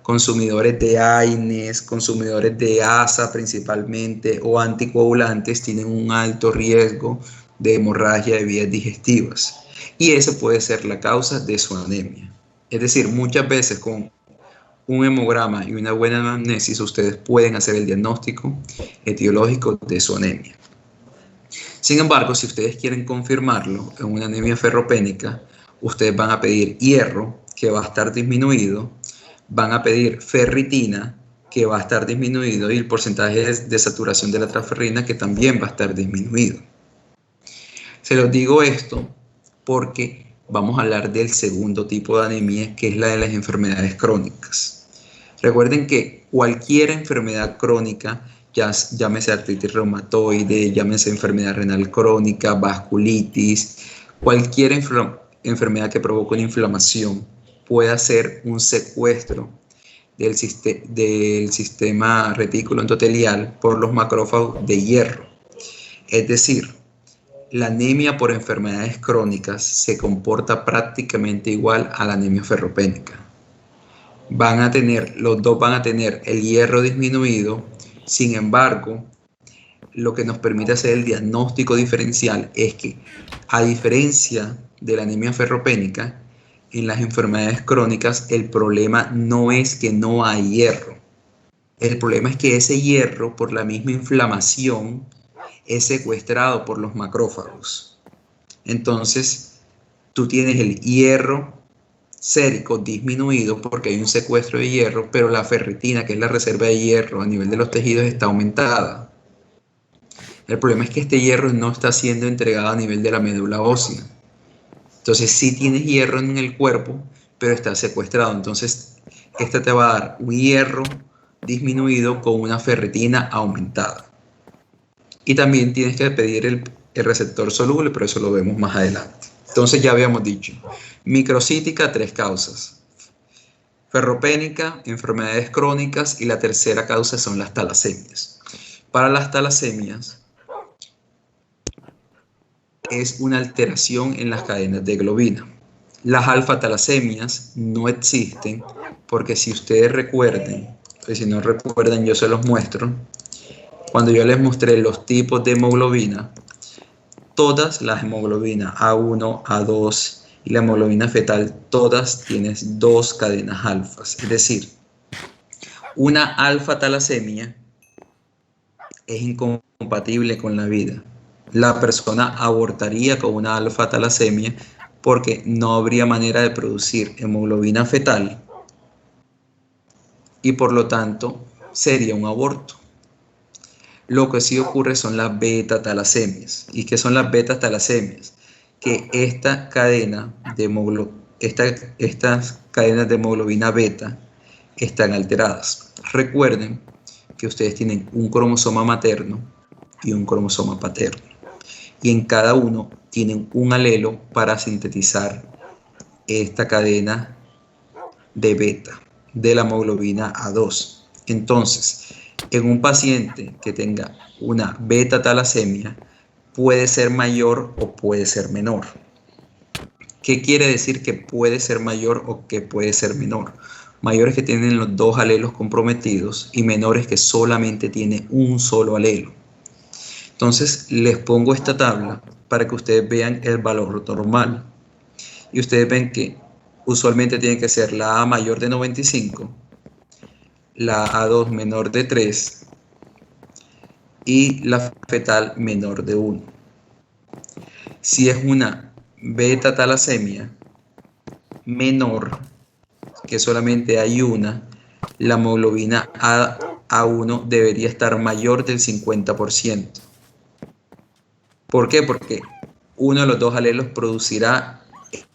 consumidores de AINES, consumidores de ASA principalmente o anticoagulantes tienen un alto riesgo de hemorragia de vías digestivas. Y esa puede ser la causa de su anemia. Es decir, muchas veces con un hemograma y una buena anamnesis ustedes pueden hacer el diagnóstico etiológico de su anemia. Sin embargo, si ustedes quieren confirmarlo en una anemia ferropénica, ustedes van a pedir hierro, que va a estar disminuido, van a pedir ferritina, que va a estar disminuido, y el porcentaje de saturación de la transferrina, que también va a estar disminuido. Se los digo esto porque vamos a hablar del segundo tipo de anemia, que es la de las enfermedades crónicas. Recuerden que cualquier enfermedad crónica, llámese artritis reumatoide, llámese enfermedad renal crónica, vasculitis, cualquier enfermedad que provoque una inflamación puede hacer un secuestro del sistema retículo endotelial por los macrófagos de hierro. Es decir, la anemia por enfermedades crónicas se comporta prácticamente igual a la anemia ferropénica. Los dos van a tener el hierro disminuido. Sin embargo, lo que nos permite hacer el diagnóstico diferencial es que, a diferencia de la anemia ferropénica, en las enfermedades crónicas el problema no es que no hay hierro. El problema es que ese hierro, por la misma inflamación, es secuestrado por los macrófagos. Entonces, tú tienes el hierro sérico disminuido porque hay un secuestro de hierro, pero la ferritina, que es la reserva de hierro a nivel de los tejidos, está aumentada. El problema es que este hierro no está siendo entregado a nivel de la médula ósea. Entonces sí tienes hierro en el cuerpo, pero está secuestrado. Entonces esta te va a dar un hierro disminuido con una ferritina aumentada. Y también tienes que pedir el receptor soluble, pero eso lo vemos más adelante. Entonces ya habíamos dicho, microcítica, 3 causas. Ferropénica, enfermedades crónicas, y la tercera causa son las talasemias. Para las talasemias es una alteración en las cadenas de globina. Las alfa-talasemias no existen porque, si ustedes recuerden, pues si no recuerdan yo se los muestro, cuando yo les mostré los tipos de hemoglobina, todas las hemoglobinas A1, A2 y la hemoglobina fetal, todas tienen 2 cadenas alfas. Es decir, una alfa-talasemia es incompatible con la vida. La persona abortaría con una alfa-talasemia porque no habría manera de producir hemoglobina fetal y por lo tanto sería un aborto. Lo que sí ocurre son las beta-talasemias. ¿Y qué son las beta-talasemias? Que estas cadenas de hemoglobina beta están alteradas. Recuerden que ustedes tienen un cromosoma materno y un cromosoma paterno. Y en cada uno tienen un alelo para sintetizar esta cadena de beta de la hemoglobina A2. Entonces, en un paciente que tenga una beta-talasemia, puede ser mayor o puede ser menor. ¿Qué quiere decir que puede ser mayor o que puede ser menor? Mayores que tienen los 2 alelos comprometidos y menores que solamente tienen un solo alelo. Entonces les pongo esta tabla para que ustedes vean el valor normal. Y ustedes ven que usualmente tiene que ser la A mayor de 95, la A2 menor de 3 y la fetal menor de 1. Si es una beta-talasemia menor, que solamente hay una, la hemoglobina A1 debería estar mayor del 50%. ¿Por qué? Porque uno de los dos alelos producirá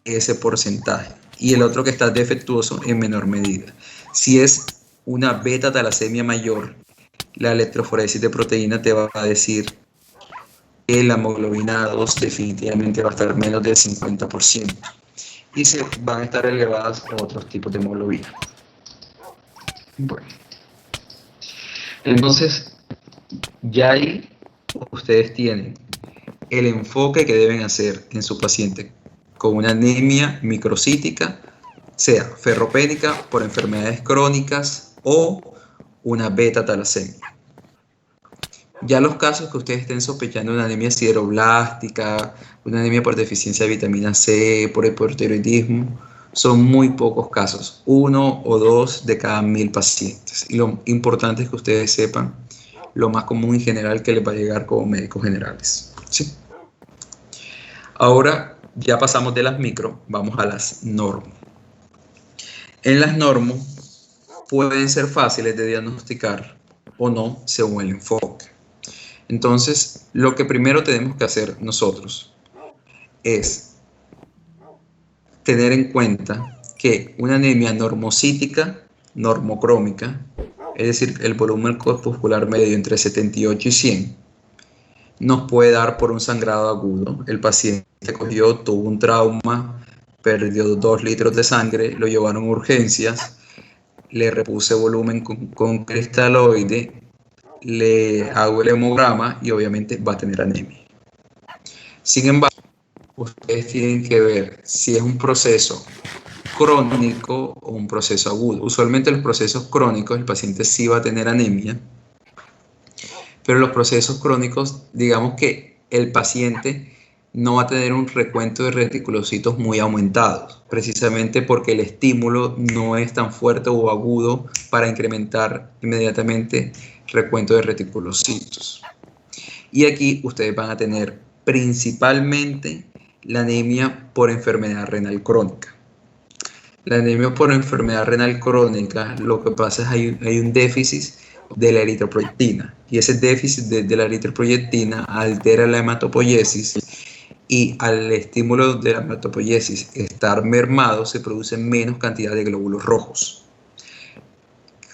ese porcentaje y el otro que está defectuoso en menor medida. Si es una beta talasemia mayor, la electroforesis de proteína te va a decir que la hemoglobina A2 definitivamente va a estar menos del 50% y se van a estar elevadas otros tipos de hemoglobina. Bueno, entonces ya ahí ustedes tienen el enfoque que deben hacer en su paciente con una anemia microcítica, sea ferropénica por enfermedades crónicas o una beta talasemia. Ya los casos que ustedes estén sospechando una anemia sideroblástica, una anemia por deficiencia de vitamina C, por hipotiroidismo, son muy pocos casos, 1 o 2 de cada 1000 pacientes. Y lo importante es que ustedes sepan lo más común en general que les va a llegar como médicos generales. ¿Sí? Ahora ya pasamos de las micro, vamos a las normo. En las normo pueden ser fáciles de diagnosticar o no según el enfoque. Entonces, lo que primero tenemos que hacer nosotros es tener en cuenta que una anemia normocítica, normocrómica, es decir, el volumen corpuscular medio entre 78 y 100, nos puede dar por un sangrado agudo. El paciente tuvo un trauma, perdió 2 litros de sangre, lo llevaron a urgencias, le repuse volumen con cristaloide, le hago el hemograma y obviamente va a tener anemia. Sin embargo, ustedes tienen que ver si es un proceso crónico o un proceso agudo. Usualmente los procesos crónicos el paciente sí va a tener anemia, pero los procesos crónicos, digamos que el paciente no va a tener un recuento de reticulocitos muy aumentados, precisamente porque el estímulo no es tan fuerte o agudo para incrementar inmediatamente el recuento de reticulocitos. Y aquí ustedes van a tener principalmente la anemia por enfermedad renal crónica. La anemia por enfermedad renal crónica, lo que pasa es que hay un déficit de la eritropoyetina, y ese déficit de la eritropoyetina altera la hematopoiesis, y al estímulo de la hematopoiesis estar mermado se produce menos cantidad de glóbulos rojos.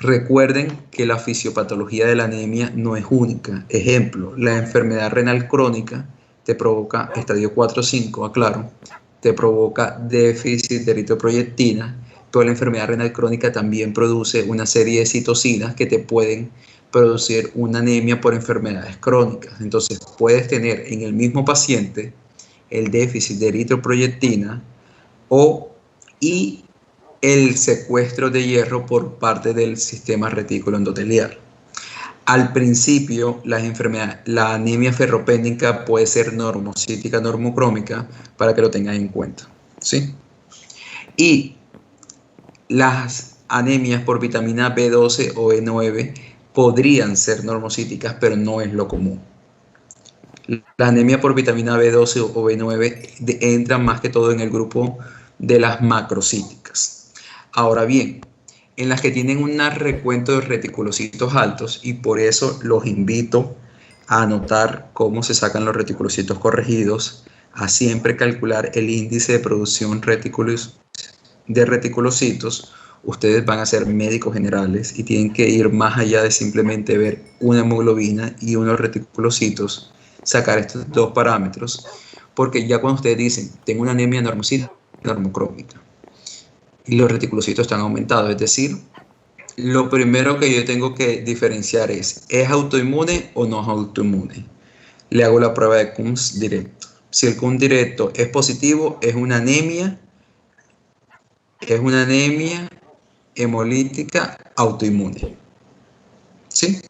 Recuerden que la fisiopatología de la anemia no es única. Ejemplo, la enfermedad renal crónica te provoca estadio 4 o 5, aclaro, te provoca déficit de eritropoyetina. Toda la enfermedad renal crónica también produce una serie de citocinas que te pueden producir una anemia por enfermedades crónicas. Entonces puedes tener en el mismo paciente el déficit de eritropoyetina y el secuestro de hierro por parte del sistema retículo endotelial. Al principio, la anemia ferropénica puede ser normocítica, normocrómica, para que lo tengan en cuenta, ¿sí? Y las anemias por vitamina B12 o B9 podrían ser normocíticas, pero no es lo común. La anemia por vitamina B12 o B9 entra más que todo en el grupo de las macrocíticas. Ahora bien, en las que tienen un recuento de reticulocitos altos, y por eso los invito a anotar cómo se sacan los reticulocitos corregidos, a siempre calcular el índice de producción de reticulocitos. Ustedes van a ser médicos generales y tienen que ir más allá de simplemente ver una hemoglobina y unos reticulocitos, sacar estos dos parámetros, porque ya cuando ustedes dicen, tengo una anemia normocítica, normocrómica, y los reticulocitos están aumentados, es decir, lo primero que yo tengo que diferenciar ¿es autoinmune o no es autoinmune? Le hago la prueba de Coombs directo. Si el Coombs directo es positivo, es una anemia hemolítica autoinmune. ¿Sí?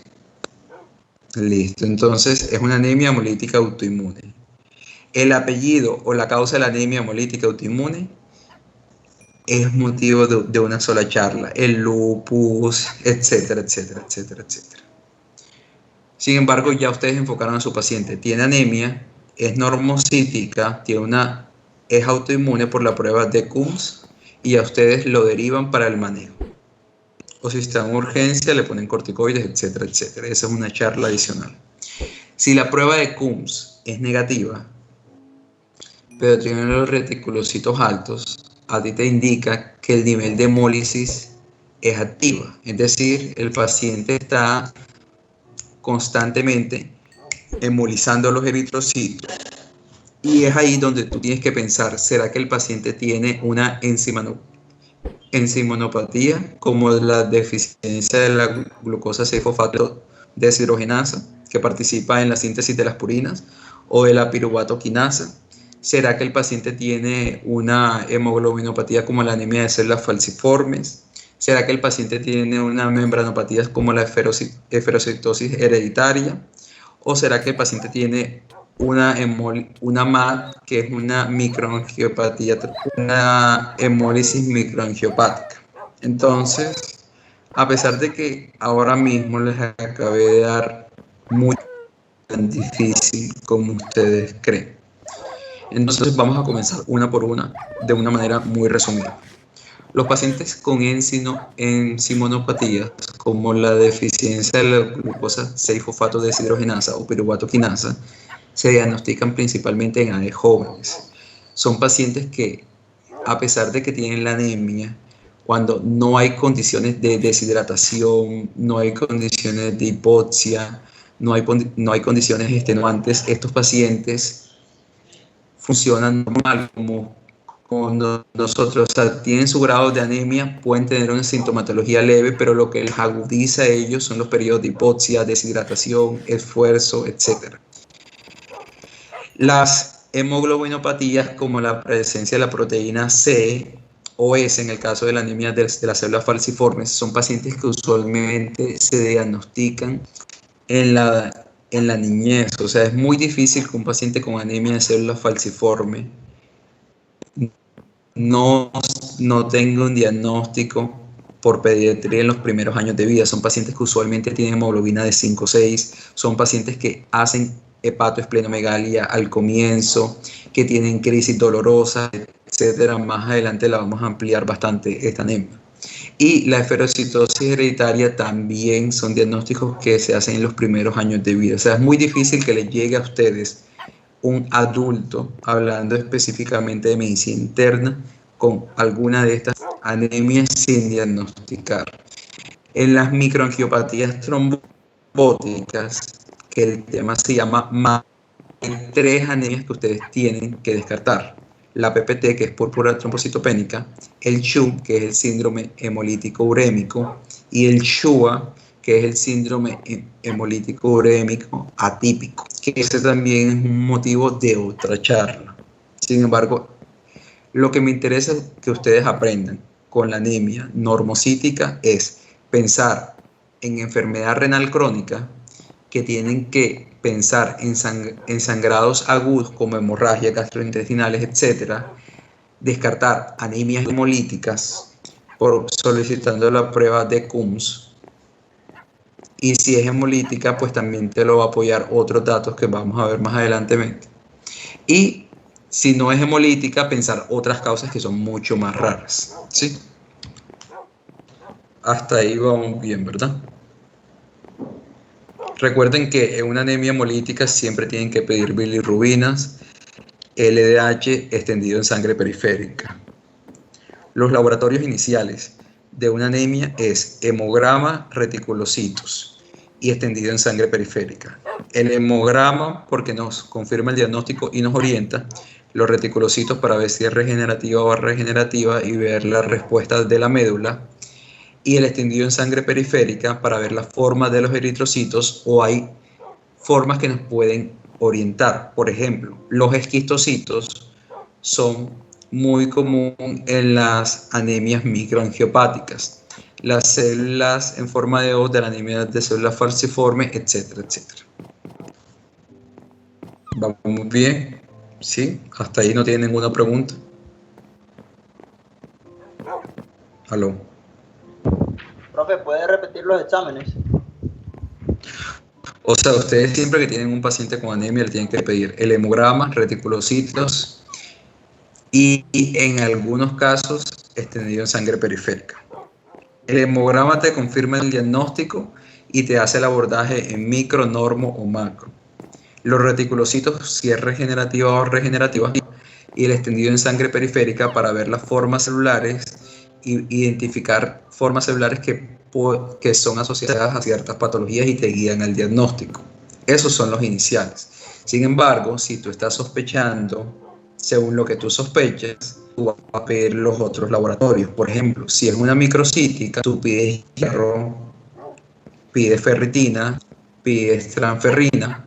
Listo, entonces es una anemia hemolítica autoinmune. El apellido o la causa de la anemia hemolítica autoinmune es motivo de una sola charla, el lupus, etcétera, etcétera, etcétera, etcétera. Sin embargo, ya ustedes enfocaron a su paciente, tiene anemia, es normocítica, es autoinmune por la prueba de Coombs, y a ustedes lo derivan para el manejo. o si está en urgencia le ponen corticoides, etcétera, etcétera. Esa es una charla adicional. Si la prueba de Coombs es negativa, pero tiene los reticulocitos altos, a ti te indica que el nivel de hemólisis es activa, es decir, el paciente está constantemente hemolizando los eritrocitos, y es ahí donde tú tienes que pensar, ¿será que el paciente tiene una enzimonopatía como la deficiencia de la glucosa 6-fosfato deshidrogenasa que participa en la síntesis de las purinas, o de la piruvato quinasa? ¿Será que el paciente tiene una hemoglobinopatía como la anemia de células falciformes? ¿Será que el paciente tiene una membranopatía como la eferocitosis hereditaria? ¿O será que el paciente tiene una MAD, que es una microangiopatía, una hemólisis microangiopática? Entonces, a pesar de que ahora mismo les acabé de dar muy tan difícil como ustedes creen, entonces vamos a comenzar una por una de una manera muy resumida. Los pacientes con enzimonopatías, como la deficiencia de la glucosa 6-fosfato deshidrogenasa o piruvato quinasa, se diagnostican principalmente en edades jóvenes. Son pacientes que, a pesar de que tienen la anemia, cuando no hay condiciones de deshidratación, no hay condiciones de hipoxia, no hay condiciones extenuantes, estos pacientes funcionan normal como nosotros, o sea, tienen su grado de anemia, pueden tener una sintomatología leve, pero lo que les agudiza a ellos son los periodos de hipoxia, deshidratación, esfuerzo, etc. Las hemoglobinopatías, como la presencia de la proteína C o S, en el caso de la anemia de las células falciformes, son pacientes que usualmente se diagnostican en la niñez. O sea, es muy difícil que un paciente con anemia de células falciforme no tenga un diagnóstico por pediatría en los primeros años de vida. Son pacientes que usualmente tienen hemoglobina de 5 o 6, son pacientes que hacen hepatoesplenomegalia al comienzo, que tienen crisis dolorosas, etcétera. Más adelante la vamos a ampliar bastante esta anemia. Y la esferocitosis hereditaria también son diagnósticos que se hacen en los primeros años de vida. O sea, es muy difícil que les llegue a ustedes un adulto, hablando específicamente de medicina interna, con alguna de estas anemias sin diagnosticar. En las microangiopatías trombóticas, que el tema se llama MAD, hay 3 anemias que ustedes tienen que descartar: la PPT, que es púrpura trombocitopénica, el SHU, que es el síndrome hemolítico urémico, y el SHUA, que es el síndrome hemolítico urémico atípico, que ese también es un motivo de otra charla. Sin embargo, lo que me interesa que ustedes aprendan con la anemia normocítica es pensar en enfermedad renal crónica, que tienen que pensar en sangrados agudos como hemorragias gastrointestinales, etc. Descartar anemias hemolíticas solicitando la prueba de Coombs. Y si es hemolítica, pues también te lo va a apoyar otros datos que vamos a ver más adelante. Y si no es hemolítica, pensar otras causas que son mucho más raras, ¿sí? Hasta ahí vamos bien, ¿verdad? Recuerden que en una anemia hemolítica siempre tienen que pedir bilirrubinas, LDH extendido en sangre periférica. Los laboratorios iniciales de una anemia es hemograma, reticulocitos y extendido en sangre periférica. El hemograma porque nos confirma el diagnóstico y nos orienta, los reticulocitos para ver si es regenerativa o regenerativa y ver la respuesta de la médula, y el extendido en sangre periférica para ver la forma de los eritrocitos, o hay formas que nos pueden orientar. Por ejemplo, los esquistocitos son muy común en las anemias microangiopáticas, las células en forma de O de la anemia de células falciformes, etcétera, etcétera. ¿Vamos bien? ¿Sí? ¿Hasta ahí no tienen ninguna pregunta? ¿Aló? Profe, ¿puede repetir los exámenes? O sea, ustedes siempre que tienen un paciente con anemia le tienen que pedir el hemograma, reticulocitos y en algunos casos extendido en sangre periférica. El hemograma te confirma el diagnóstico y te hace el abordaje en micro, normo o macro. Los reticulocitos, si es regenerativa o regenerativa, y el extendido en sangre periférica para ver las formas celulares e identificar formas celulares que son asociadas a ciertas patologías y te guían al diagnóstico. Esos son los iniciales. Sin embargo, si tú estás sospechando, según lo que tú sospechas, tú vas a pedir los otros laboratorios. Por ejemplo, si es una microcítica, tú pides hierro, pides ferritina, pides transferrina,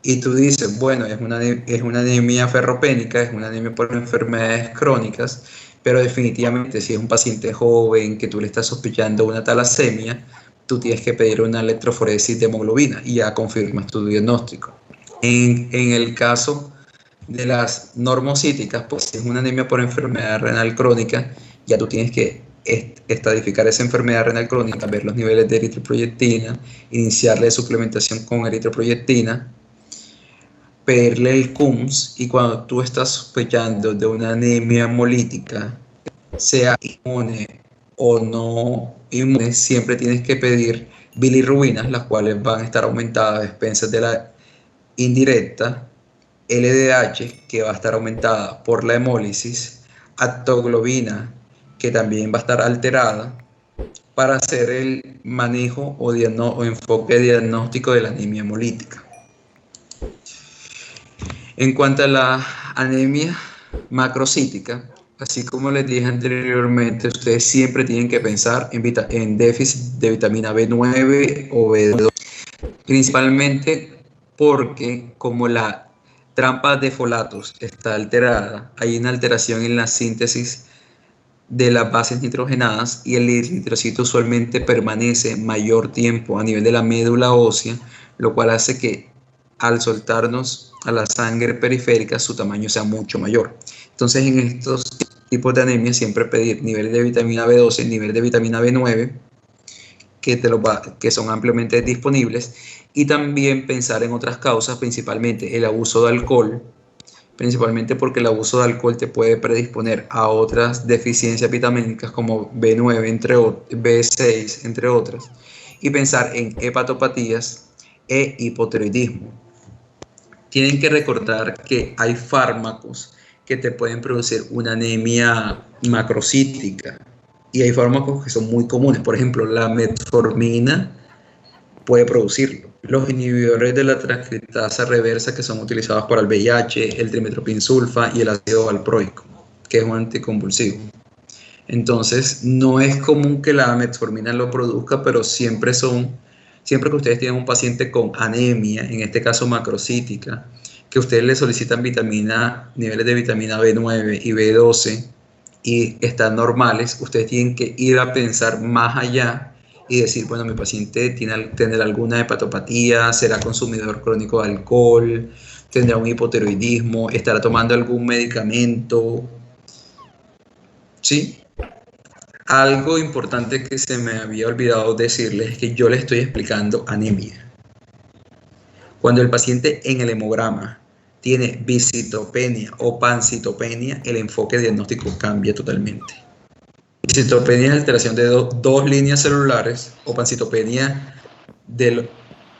y tú dices, bueno, es una anemia ferropénica, es una anemia por enfermedades crónicas, pero definitivamente si es un paciente joven que tú le estás sospechando una talasemia, tú tienes que pedir una electroforesis de hemoglobina y ya confirmas tu diagnóstico. En el caso de las normocíticas, pues si es una anemia por enfermedad renal crónica, ya tú tienes que estadificar esa enfermedad renal crónica, ver los niveles de eritroproyectina, iniciarle suplementación con eritroproyectina, pedirle el CUMS, y cuando tú estás sospechando de una anemia hemolítica, sea inmune o no inmune, siempre tienes que pedir bilirrubinas, las cuales van a estar aumentadas a expensas de la indirecta, LDH, que va a estar aumentada por la hemólisis, aptoglobina, que también va a estar alterada, para hacer el manejo o enfoque diagnóstico de la anemia hemolítica. En cuanto a la anemia macrocítica, así como les dije anteriormente, ustedes siempre tienen que pensar en déficit de vitamina B9 o B2, principalmente porque como la trampa de folatos está alterada, hay una alteración en la síntesis de las bases nitrogenadas y el eritrocito usualmente permanece mayor tiempo a nivel de la médula ósea, lo cual hace que al soltarnos a la sangre periférica su tamaño sea mucho mayor. Entonces en estos tipos de anemia siempre pedir niveles de vitamina B12, niveles de vitamina B9, que son ampliamente disponibles, y también pensar en otras causas, principalmente el abuso de alcohol, principalmente porque el abuso de alcohol te puede predisponer a otras deficiencias vitamínicas como B9, B6, entre otras, y pensar en hepatopatías e hipotiroidismo. Tienen que recordar que hay fármacos que te pueden producir una anemia macrocítica y hay fármacos que son muy comunes. Por ejemplo, la metformina puede producirlo. Los inhibidores de la transcriptasa reversa que son utilizados para el VIH, el trimetoprim-sulfa y el ácido valproico, que es un anticonvulsivo. Entonces, no es común que la metformina lo produzca, pero siempre que ustedes tienen un paciente con anemia, en este caso macrocítica, que ustedes le solicitan niveles de vitamina B9 y B12 y están normales, ustedes tienen que ir a pensar más allá y decir, bueno, mi paciente tendrá alguna hepatopatía, será consumidor crónico de alcohol, tendrá un hipotiroidismo, estará tomando algún medicamento, ¿sí? Algo importante que se me había olvidado decirles es que yo les estoy explicando anemia. Cuando el paciente en el hemograma tiene bisitopenia o pancitopenia, el enfoque diagnóstico cambia totalmente. Bisitopenia es alteración de dos líneas celulares, o pancitopenia de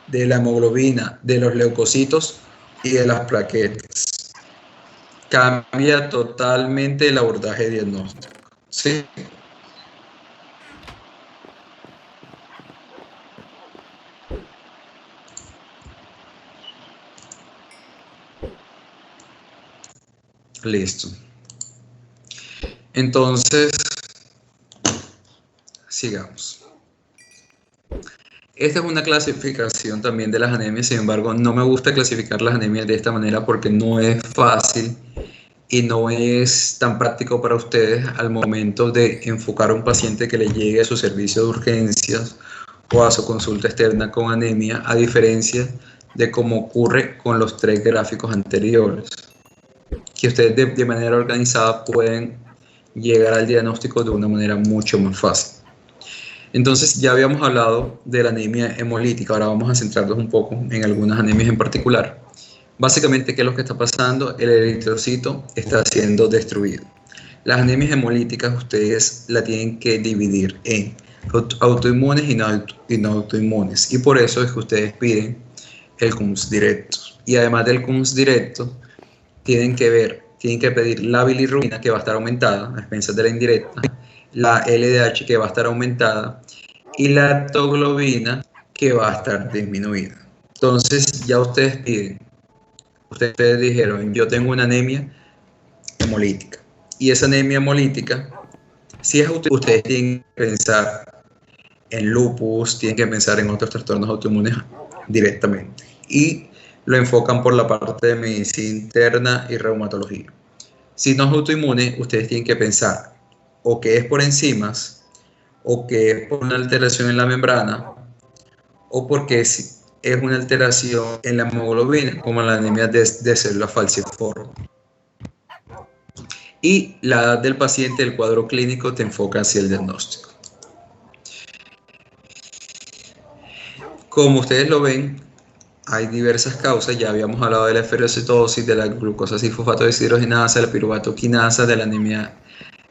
la hemoglobina, de los leucocitos y de las plaquetas. Cambia totalmente el abordaje diagnóstico, ¿sí? Listo. Entonces, sigamos. Esta es una clasificación también de las anemias, sin embargo, no me gusta clasificar las anemias de esta manera porque no es fácil y no es tan práctico para ustedes al momento de enfocar a un paciente que le llegue a su servicio de urgencias o a su consulta externa con anemia, a diferencia de cómo ocurre con los 3 gráficos anteriores, que ustedes de manera organizada pueden llegar al diagnóstico de una manera mucho más fácil. Entonces ya habíamos hablado de la anemia hemolítica, ahora vamos a centrarnos un poco en algunas anemias en particular. Básicamente, ¿qué es lo que está pasando? El eritrocito está siendo destruido. Las anemias hemolíticas ustedes la tienen que dividir en autoinmunes y no autoinmunes. Y por eso es que ustedes piden el CUMS directo. Y además del CUMS directo, tienen que pedir la bilirrubina, que va a estar aumentada a expensas de la indirecta, la LDH, que va a estar aumentada, y la lactoglobina, que va a estar disminuida. Entonces ya ustedes dijeron, yo tengo una anemia hemolítica. Y esa anemia hemolítica, si es ustedes tienen que pensar en lupus, tienen que pensar en otros trastornos autoinmunes directamente. Y lo enfocan por la parte de medicina interna y reumatología. Si no es autoinmune, ustedes tienen que pensar o que es por enzimas, o que es por una alteración en la membrana, o porque es una alteración en la hemoglobina, como la anemia de célula falciforme. Y la edad del paciente, el cuadro clínico, te enfoca hacia el diagnóstico. Como ustedes lo ven, hay diversas causas. Ya habíamos hablado de la ferrocitosis, de la glucosa 6-fosfato deshidrogenasa, la piruvato quinasa, de la anemia.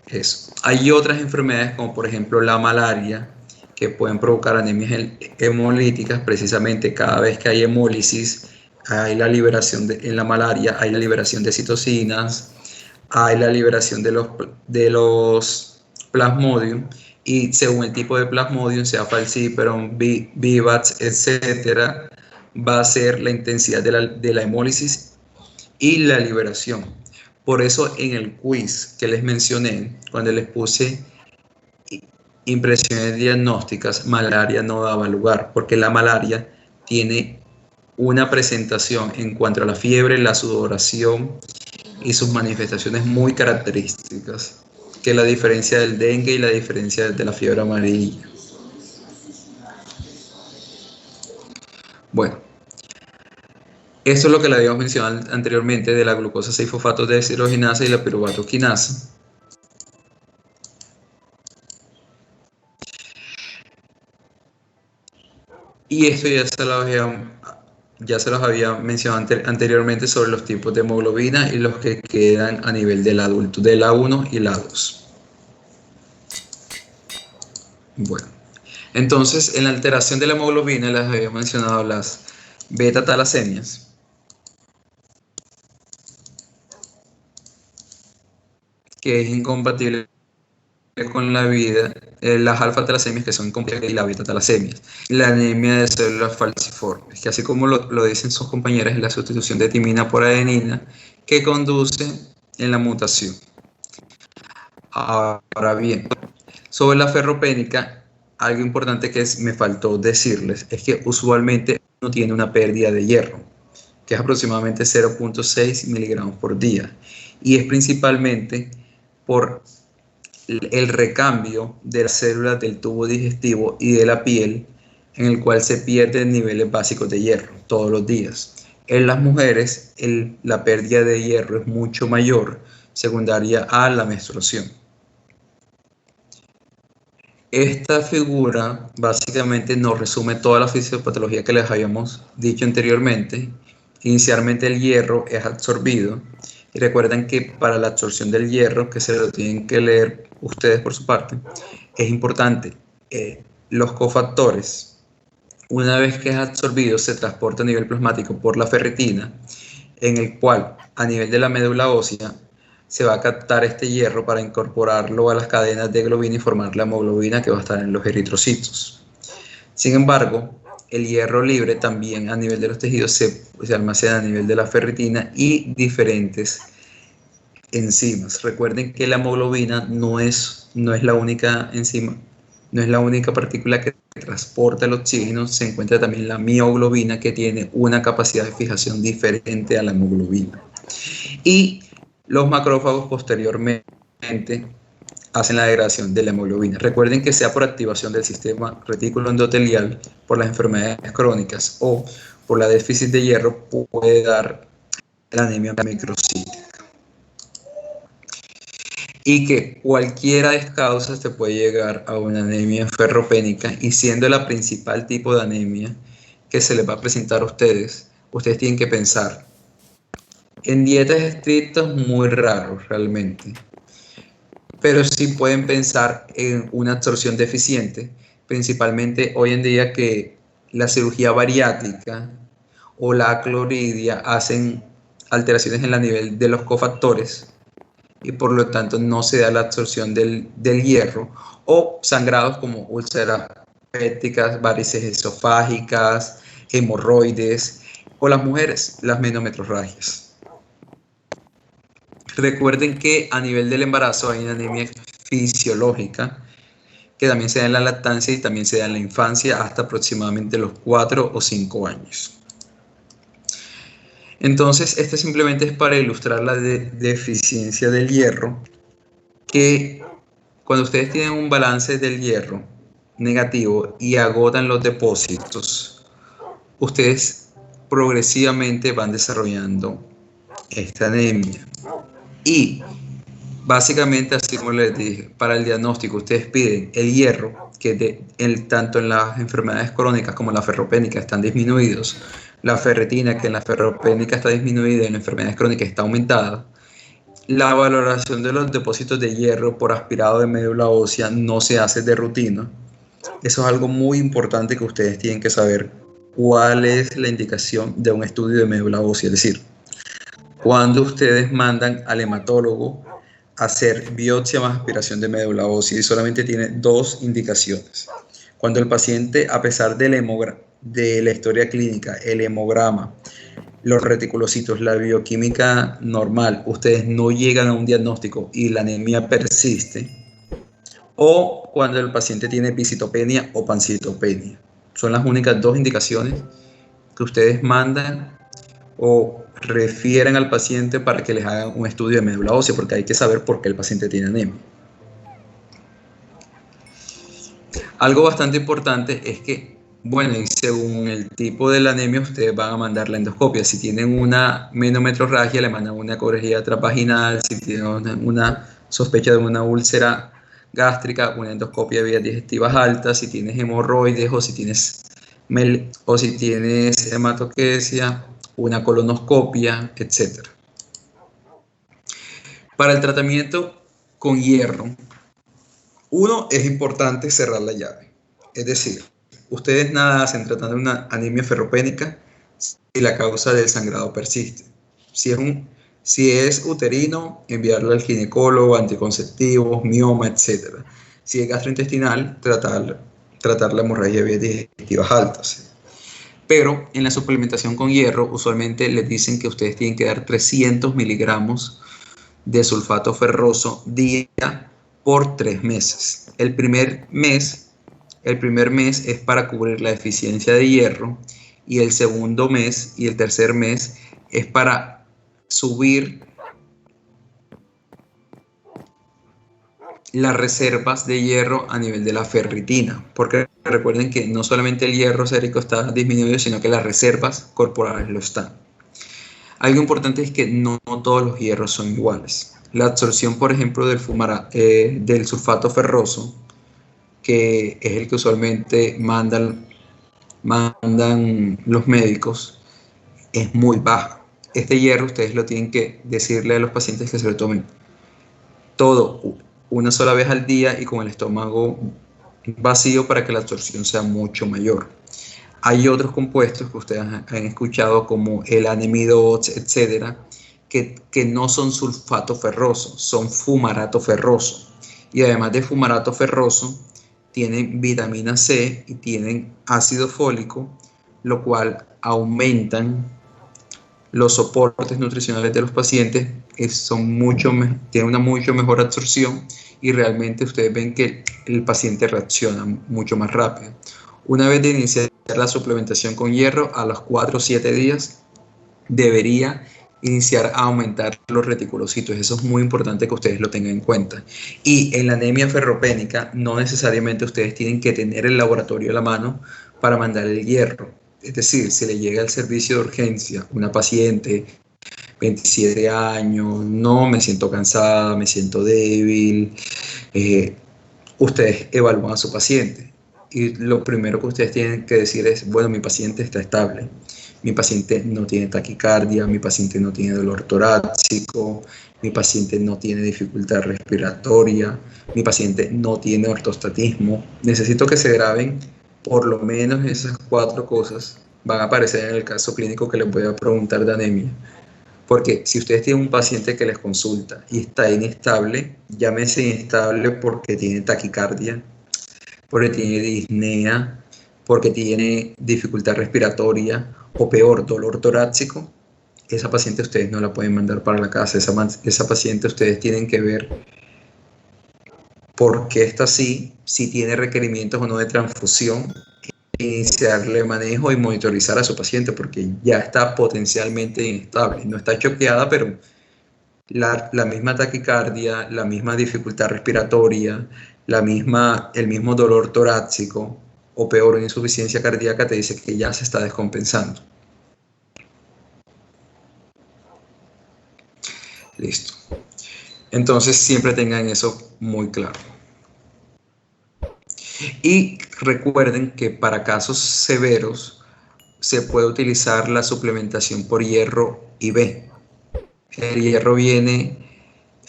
Eso. Hay otras enfermedades como por ejemplo la malaria, que pueden provocar anemias hemolíticas. Precisamente cada vez que hay hemólisis, hay la liberación en la malaria, hay la liberación de citocinas, hay la liberación de los plasmodium, y según el tipo de plasmodium, sea falciparum, vivax, etcétera, va a ser la intensidad de la hemólisis y la liberación. Por eso en el quiz que les mencioné, cuando les puse impresiones diagnósticas, malaria no daba lugar, porque la malaria tiene una presentación en cuanto a la fiebre, la sudoración y sus manifestaciones muy características, que la diferencia del dengue y la diferencia de la fiebre amarilla. Bueno, esto es lo que le habíamos mencionado anteriormente de la glucosa 6-fosfato deshidrogenasa y la piruvato quinasa. Y esto ya se los había mencionado anteriormente sobre los tipos de hemoglobina y los que quedan a nivel del adulto, de la 1 y la 2. Bueno, entonces en la alteración de la hemoglobina les había mencionado las beta-talasemias, que es incompatible con la vida, las alfa-talasemias, que son incompatibles, y la beta-talasemia, la anemia de células falciformes, que así como lo dicen sus compañeras, es la sustitución de timina por adenina que conduce en la mutación. Ahora bien, sobre la ferropénica, algo importante que me faltó decirles es que usualmente uno tiene una pérdida de hierro, que es aproximadamente 0.6 miligramos por día, y es principalmente por el recambio de las células del tubo digestivo y de la piel, en el cual se pierden niveles básicos de hierro todos los días. En las mujeres, la pérdida de hierro es mucho mayor, secundaria a la menstruación. Esta figura básicamente nos resume toda la fisiopatología que les habíamos dicho anteriormente. Inicialmente el hierro es absorbido, y recuerden que para la absorción del hierro, que se lo tienen que leer ustedes por su parte, es importante los cofactores. Una vez que es absorbido, se transporta a nivel plasmático por la ferritina, en el cual a nivel de la médula ósea se va a captar este hierro para incorporarlo a las cadenas de globina y formar la hemoglobina, que va a estar en los eritrocitos. Sin embargo, el hierro libre también a nivel de los tejidos se almacena a nivel de la ferritina y diferentes enzimas. Recuerden que la hemoglobina no es la única enzima, no es la única partícula que transporta el oxígeno. Se encuentra también la mioglobina, que tiene una capacidad de fijación diferente a la hemoglobina. Y los macrófagos posteriormente hacen la degradación de la hemoglobina. Recuerden que sea por activación del sistema retículo endotelial, por las enfermedades crónicas o por la déficit de hierro, puede dar la anemia microcítica. Y que cualquiera de estas causas te puede llegar a una anemia ferropénica, y siendo la principal tipo de anemia que se les va a presentar a ustedes tienen que pensar en dietas estrictas, muy raro realmente. pero sí pueden pensar en una absorción deficiente, principalmente hoy en día que la cirugía bariátrica o la cloridia hacen alteraciones en el nivel de los cofactores y por lo tanto no se da la absorción del hierro, o sangrados como úlceras pépticas, varices esofágicas, hemorroides, o las mujeres, las menometrorragias. Recuerden que a nivel del embarazo hay una anemia fisiológica que también se da en la lactancia y también se da en la infancia hasta aproximadamente los 4 o 5 años. Entonces, este simplemente es para ilustrar la deficiencia del hierro, que cuando ustedes tienen un balance del hierro negativo y agotan los depósitos, ustedes progresivamente van desarrollando esta anemia. Y básicamente, así como les dije, para el diagnóstico ustedes piden el hierro, que tanto en las enfermedades crónicas como en la ferropénica están disminuidos, la ferritina, que en la ferropénica está disminuida y en las enfermedades crónicas está aumentada. La valoración de los depósitos de hierro por aspirado de médula ósea no se hace de rutina. Eso es algo muy importante que ustedes tienen que saber cuál es la indicación de un estudio de médula ósea, es decir, cuando ustedes mandan al hematólogo a hacer biopsia más aspiración de médula ósea y solamente tiene 2 indicaciones. Cuando el paciente, a pesar de la historia clínica, el hemograma, los reticulocitos, la bioquímica normal, ustedes no llegan a un diagnóstico y la anemia persiste, o cuando el paciente tiene episitopenia o pancitopenia. Son las únicas 2 indicaciones que ustedes mandan o refieren al paciente para que les hagan un estudio de médula ósea, porque hay que saber por qué el paciente tiene anemia. Algo bastante importante es que, bueno, y según el tipo de la anemia, ustedes van a mandar la endoscopia. Si tienen una menometrorragia, le mandan una ecografía transvaginal. Si tienen una sospecha de una úlcera gástrica, una endoscopia de vías digestivas altas. Si tienes hemorroides o si tienes hematoquesia, una colonoscopia, etc. Para el tratamiento con hierro, uno, es importante cerrar la llave. Es decir, ustedes nada hacen tratando una anemia ferropénica si la causa del sangrado persiste. Si es uterino, enviarlo al ginecólogo, anticonceptivos, mioma, etc. Si es gastrointestinal, tratar la hemorragia de vías digestivas altas. Pero en la suplementación con hierro, usualmente les dicen que ustedes tienen que dar 300 miligramos de sulfato ferroso día por 3 meses. El primer mes es para cubrir la deficiencia de hierro, y el segundo mes y el tercer mes es para subir las reservas de hierro a nivel de la ferritina, porque recuerden que no solamente el hierro sérico está disminuido, sino que las reservas corporales lo están. Algo importante es que no todos los hierros son iguales. La absorción, por ejemplo, del sulfato ferroso, que es el que usualmente mandan los médicos, es muy baja. Este hierro ustedes lo tienen que decirle a los pacientes que se lo tomen todo una sola vez al día y con el estómago vacío para que la absorción sea mucho mayor. Hay otros compuestos que ustedes han escuchado como el anemido, etcétera, que no son sulfato ferroso, son fumarato ferroso. Y además de fumarato ferroso, tienen vitamina C y tienen ácido fólico, lo cual aumentan los soportes nutricionales de los pacientes, tienen una mucho mejor absorción y realmente ustedes ven que el paciente reacciona mucho más rápido. Una vez de iniciar la suplementación con hierro, a los 4 o 7 días debería iniciar a aumentar los reticulocitos. Eso es muy importante que ustedes lo tengan en cuenta. Y en la anemia ferropénica no necesariamente ustedes tienen que tener el laboratorio a la mano para mandar el hierro. Es decir, si le llega al servicio de urgencia una paciente, 27 años, no, me siento cansada, me siento débil, ustedes evalúan a su paciente. y lo primero que ustedes tienen que decir es, bueno, mi paciente está estable, mi paciente no tiene taquicardia, mi paciente no tiene dolor torácico, mi paciente no tiene dificultad respiratoria, mi paciente no tiene ortostatismo. Necesito que se graben por lo menos esas 4 cosas. Van a aparecer en el caso clínico que les voy a preguntar de anemia. Porque si ustedes tienen un paciente que les consulta y está inestable, llámese inestable porque tiene taquicardia, porque tiene disnea, porque tiene dificultad respiratoria o peor, dolor torácico, esa paciente ustedes no la pueden mandar para la casa. Esa paciente ustedes tienen que ver por qué está así, si tiene requerimientos o no de transfusión, iniciarle manejo y monitorizar a su paciente porque ya está potencialmente inestable. No está choqueada, pero la misma taquicardia, la misma dificultad respiratoria, el mismo dolor torácico o peor, una insuficiencia cardíaca te dice que ya se está descompensando. Listo. Entonces siempre tengan eso muy claro. Y recuerden que para casos severos se puede utilizar la suplementación por hierro y B. El hierro viene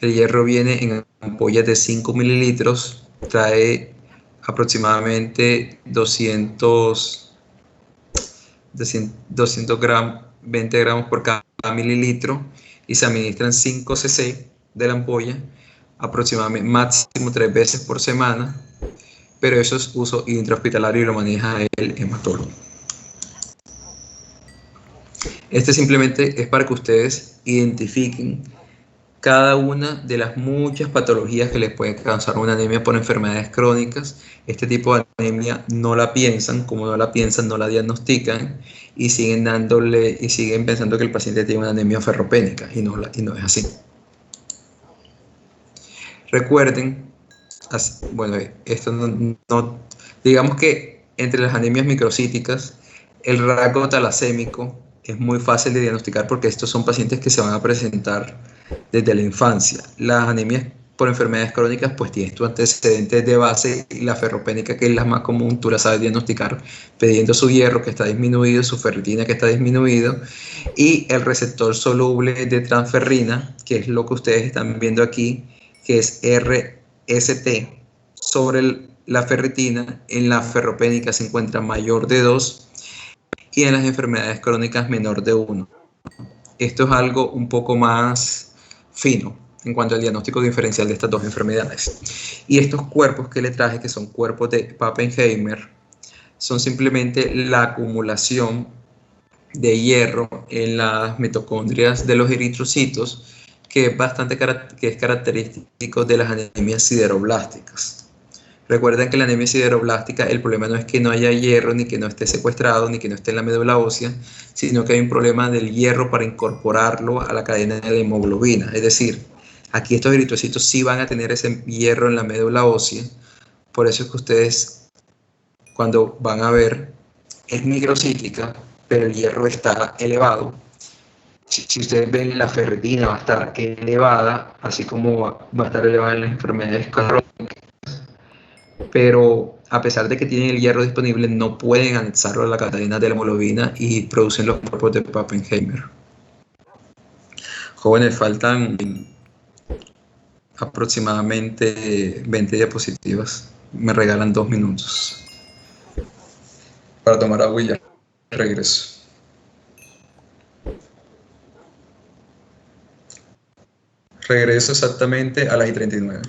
en ampollas de 5 mililitros, trae aproximadamente 200 gramos, 20 gramos por cada mililitro y se administran 5 cc de la ampolla, aproximadamente máximo 3 veces por semana, pero eso es uso intrahospitalario y lo maneja el hematólogo. Este simplemente es para que ustedes identifiquen cada una de las muchas patologías que les puede causar una anemia por enfermedades crónicas. Este tipo de anemia no la piensan, como no la piensan, no la diagnostican y siguen pensando que el paciente tiene una anemia ferropénica y no es así. Recuerden, bueno, esto digamos que entre las anemias microcíticas, el rasgo talasémico es muy fácil de diagnosticar porque estos son pacientes que se van a presentar desde la infancia. Las anemias por enfermedades crónicas pues tienes tus antecedentes de base y la ferropénica, que es la más común, tú la sabes diagnosticar pidiendo su hierro que está disminuido, su ferritina que está disminuido y el receptor soluble de transferrina, que es lo que ustedes están viendo aquí, que es RST, sobre la ferritina. En la ferropénica se encuentra mayor de 2 y en las enfermedades crónicas menor de 1. Esto es algo un poco más fino en cuanto al diagnóstico diferencial de estas dos enfermedades. Y estos cuerpos que le traje, que son cuerpos de Pappenheimer, son simplemente la acumulación de hierro en las mitocondrias de los eritrocitos, que es característico de las anemias sideroblásticas. Recuerden que la anemia sideroblástica, el problema no es que no haya hierro, ni que no esté secuestrado, ni que no esté en la médula ósea, sino que hay un problema del hierro para incorporarlo a la cadena de la hemoglobina. Es decir, aquí estos eritrocitos sí van a tener ese hierro en la médula ósea. Por eso es que ustedes, cuando van a ver, es microcíclica, pero el hierro está elevado. Si ustedes ven, la ferritina va a estar elevada, así como va a estar elevada en las enfermedades crónicas, pero a pesar de que tienen el hierro disponible, no pueden anexarlo a la cadena de la hemoglobina y producen los cuerpos de Pappenheimer. Jóvenes, faltan aproximadamente 20 diapositivas. Me regalan 2 minutos para tomar agua y ya regreso. Regreso exactamente a las 39.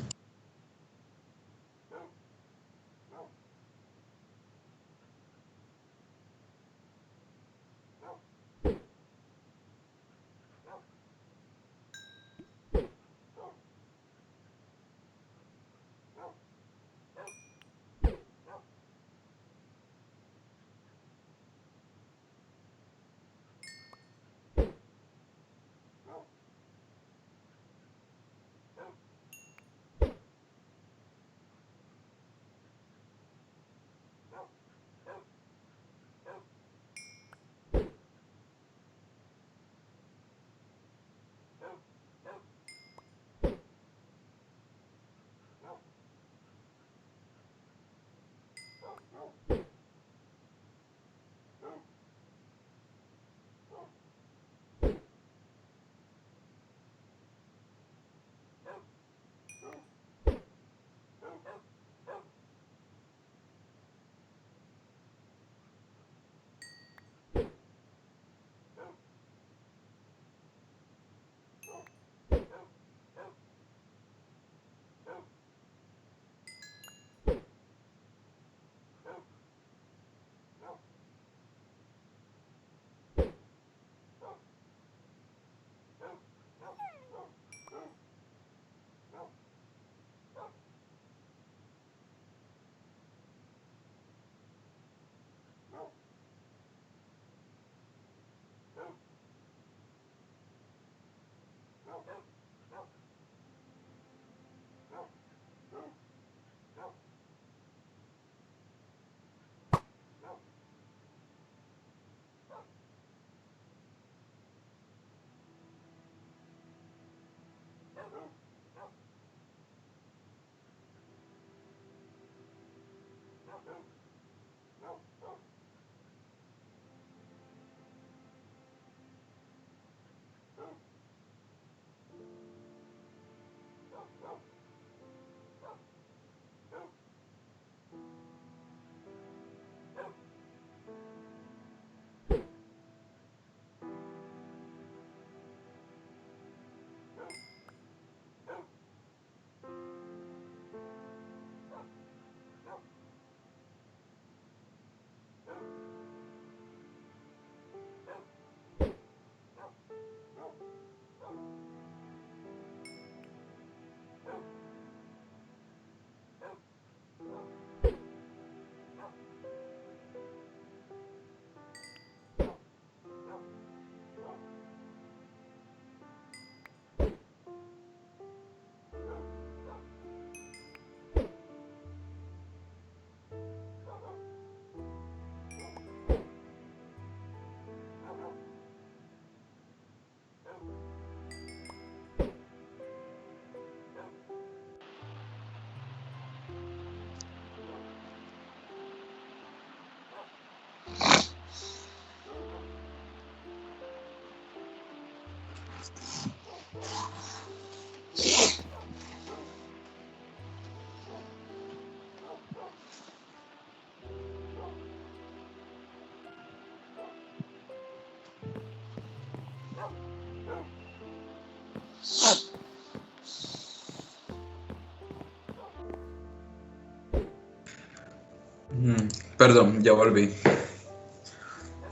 Perdón, ya volví.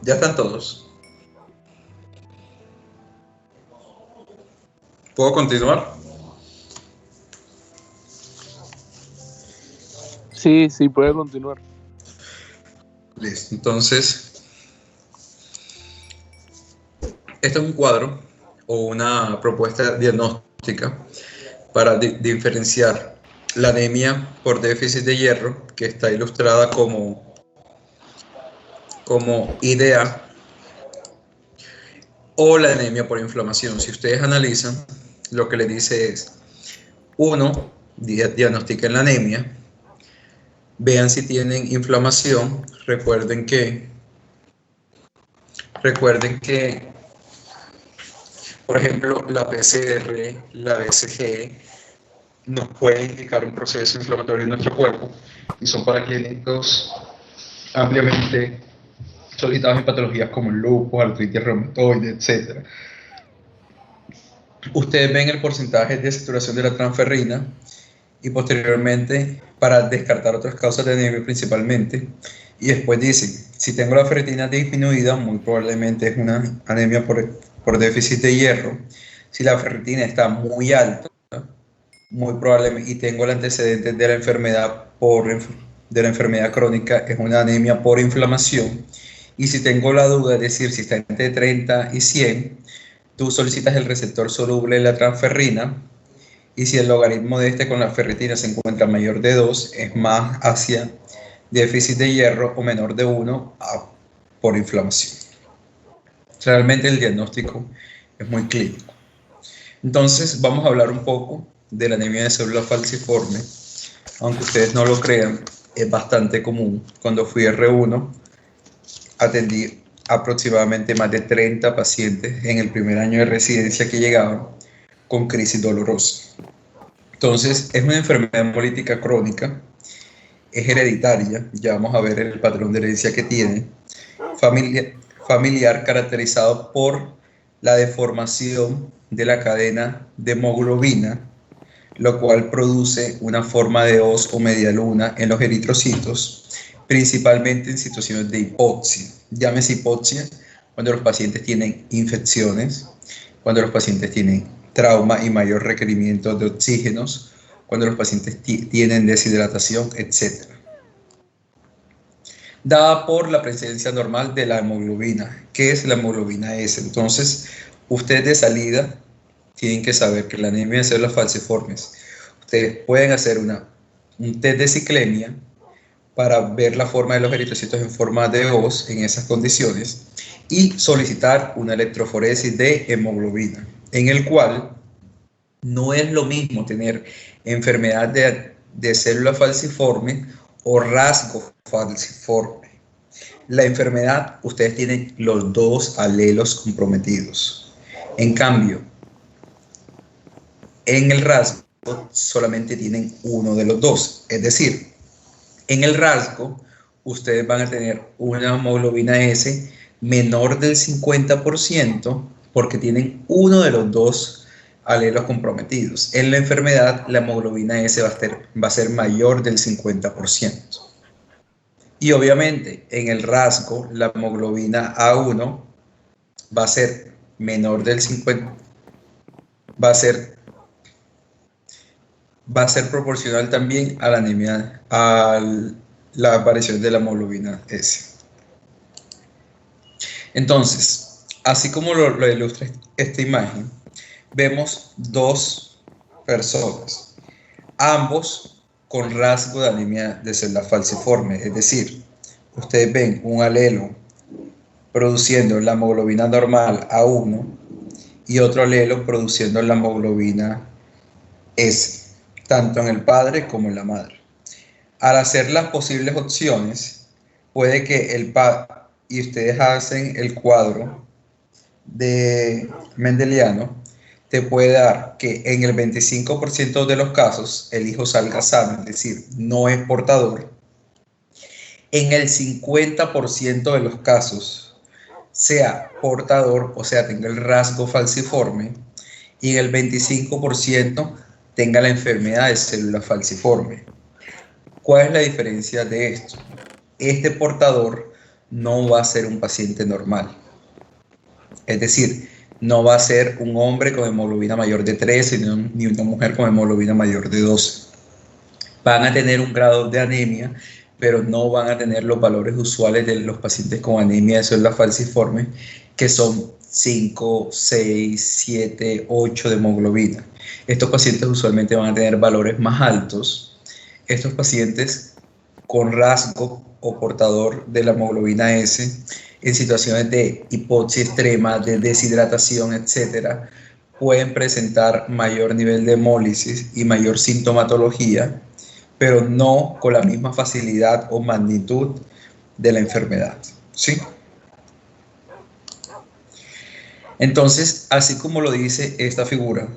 ¿Ya están todos? ¿Puedo continuar? Sí, puede continuar. Listo, entonces, este es un cuadro o una propuesta diagnóstica para diferenciar la anemia por déficit de hierro, que está ilustrada como IDA, o la anemia por inflamación. Si ustedes analizan, lo que le dice es, uno, diagnostiquen la anemia, vean si tienen inflamación, recuerden que, por ejemplo, la PCR, la BCG, nos puede indicar un proceso inflamatorio en nuestro cuerpo y son paraclínicos ampliamente solicitados en patologías como el lupus, artritis reumatoide, etc. Ustedes ven el porcentaje de saturación de la transferrina y posteriormente para descartar otras causas de anemia principalmente, y después dicen, si tengo la ferritina disminuida, muy probablemente es una anemia por déficit de hierro. Si la ferritina está muy alta, muy probablemente, y tengo el antecedente de la enfermedad de la enfermedad crónica, es una anemia por inflamación. Y si tengo la duda, es decir, si está entre 30 y 100, tú solicitas el receptor soluble de la transferrina, y si el logaritmo de este con la ferritina se encuentra mayor de 2, es más hacia déficit de hierro, o menor de 1 por inflamación. Realmente el diagnóstico es muy clínico. Entonces vamos a hablar un poco de la anemia de célula falciforme. Aunque ustedes no lo crean, es bastante común. Cuando fui R1, atendí aproximadamente más de 30 pacientes en el primer año de residencia que llegaban con crisis dolorosa. Entonces, es una enfermedad hemolítica crónica, es hereditaria, ya vamos a ver el patrón de herencia que tiene, familiar caracterizado por la deformación de la cadena de hemoglobina, lo cual produce una forma de hoz o media luna en los eritrocitos, principalmente en situaciones de hipoxia. Llámese hipoxia cuando los pacientes tienen infecciones, cuando los pacientes tienen trauma y mayor requerimiento de oxígenos, cuando los pacientes tienen deshidratación, etc. Dada por la presencia normal de la hemoglobina. ¿Qué es la hemoglobina S? Entonces, ustedes de salida tienen que saber que la anemia de células falciformes, ustedes pueden hacer un test de ciclemia para ver la forma de los eritrocitos en forma de hoz en esas condiciones y solicitar una electroforesis de hemoglobina, en el cual no es lo mismo tener enfermedad de célula falciforme o rasgo falciforme. La enfermedad, ustedes tienen los dos alelos comprometidos. En cambio, en el rasgo solamente tienen uno de los dos. Es decir, en el rasgo, ustedes van a tener una hemoglobina S menor del 50% porque tienen uno de los dos alelos comprometidos. En la enfermedad, la hemoglobina S va a ser mayor del 50%. Y obviamente, en el rasgo, la hemoglobina A1 va a ser menor del 50%, va a ser proporcional también a la anemia, a la aparición de la hemoglobina S. Entonces, así como lo ilustra esta imagen, vemos dos personas, ambos con rasgo de anemia de célula falciforme, es decir, ustedes ven un alelo produciendo la hemoglobina normal A1 y otro alelo produciendo la hemoglobina S, tanto en el padre como en la madre. Al hacer las posibles opciones, puede que el padre, y ustedes hacen el cuadro de Mendeliano, te puede dar que en el 25% de los casos el hijo salga sano, es decir, no es portador. En el 50% de los casos sea portador, o sea, tenga el rasgo falciforme, y en el 25% tenga la enfermedad de célula falciforme. ¿Cuál es la diferencia de esto? Este portador no va a ser un paciente normal. Es decir, no va a ser un hombre con hemoglobina mayor de 13 ni una mujer con hemoglobina mayor de 12. Van a tener un grado de anemia, pero no van a tener los valores usuales de los pacientes con anemia de célula falciforme, que son 5, 6, 7, 8 de hemoglobina. Estos pacientes usualmente van a tener valores más altos. Estos pacientes con rasgo o portador de la hemoglobina S, en situaciones de hipoxia extrema, de deshidratación, etc., pueden presentar mayor nivel de hemólisis y mayor sintomatología, pero no con la misma facilidad o magnitud de la enfermedad, ¿sí? Entonces, así como lo dice esta figura,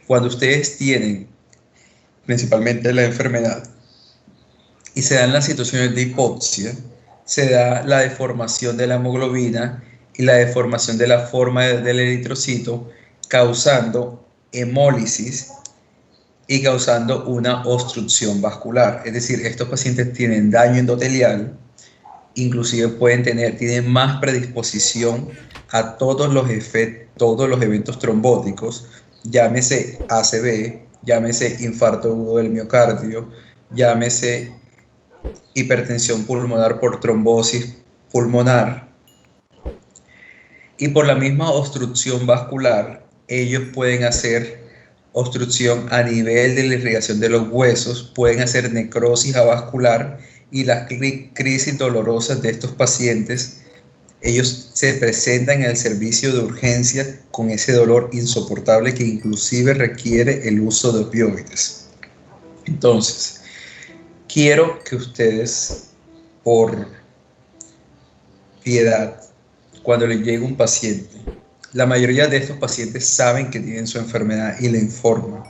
cuando ustedes tienen principalmente la enfermedad y se dan las situaciones de hipoxia, se da la deformación de la hemoglobina y la deformación de la forma del eritrocito, causando hemólisis y causando una obstrucción vascular. Es decir, estos pacientes tienen daño endotelial, inclusive tienen más predisposición a todos los eventos trombóticos, llámese ACV, llámese infarto agudo del miocardio, llámese hipertensión pulmonar por trombosis pulmonar. Y por la misma obstrucción vascular, ellos pueden hacer obstrucción a nivel de la irrigación de los huesos, pueden hacer necrosis avascular, y las crisis dolorosas de estos pacientes, ellos se presentan en el servicio de urgencia con ese dolor insoportable que inclusive requiere el uso de opioides. Entonces, quiero que ustedes, por piedad, cuando les llegue un paciente, la mayoría de estos pacientes saben que tienen su enfermedad y le informan.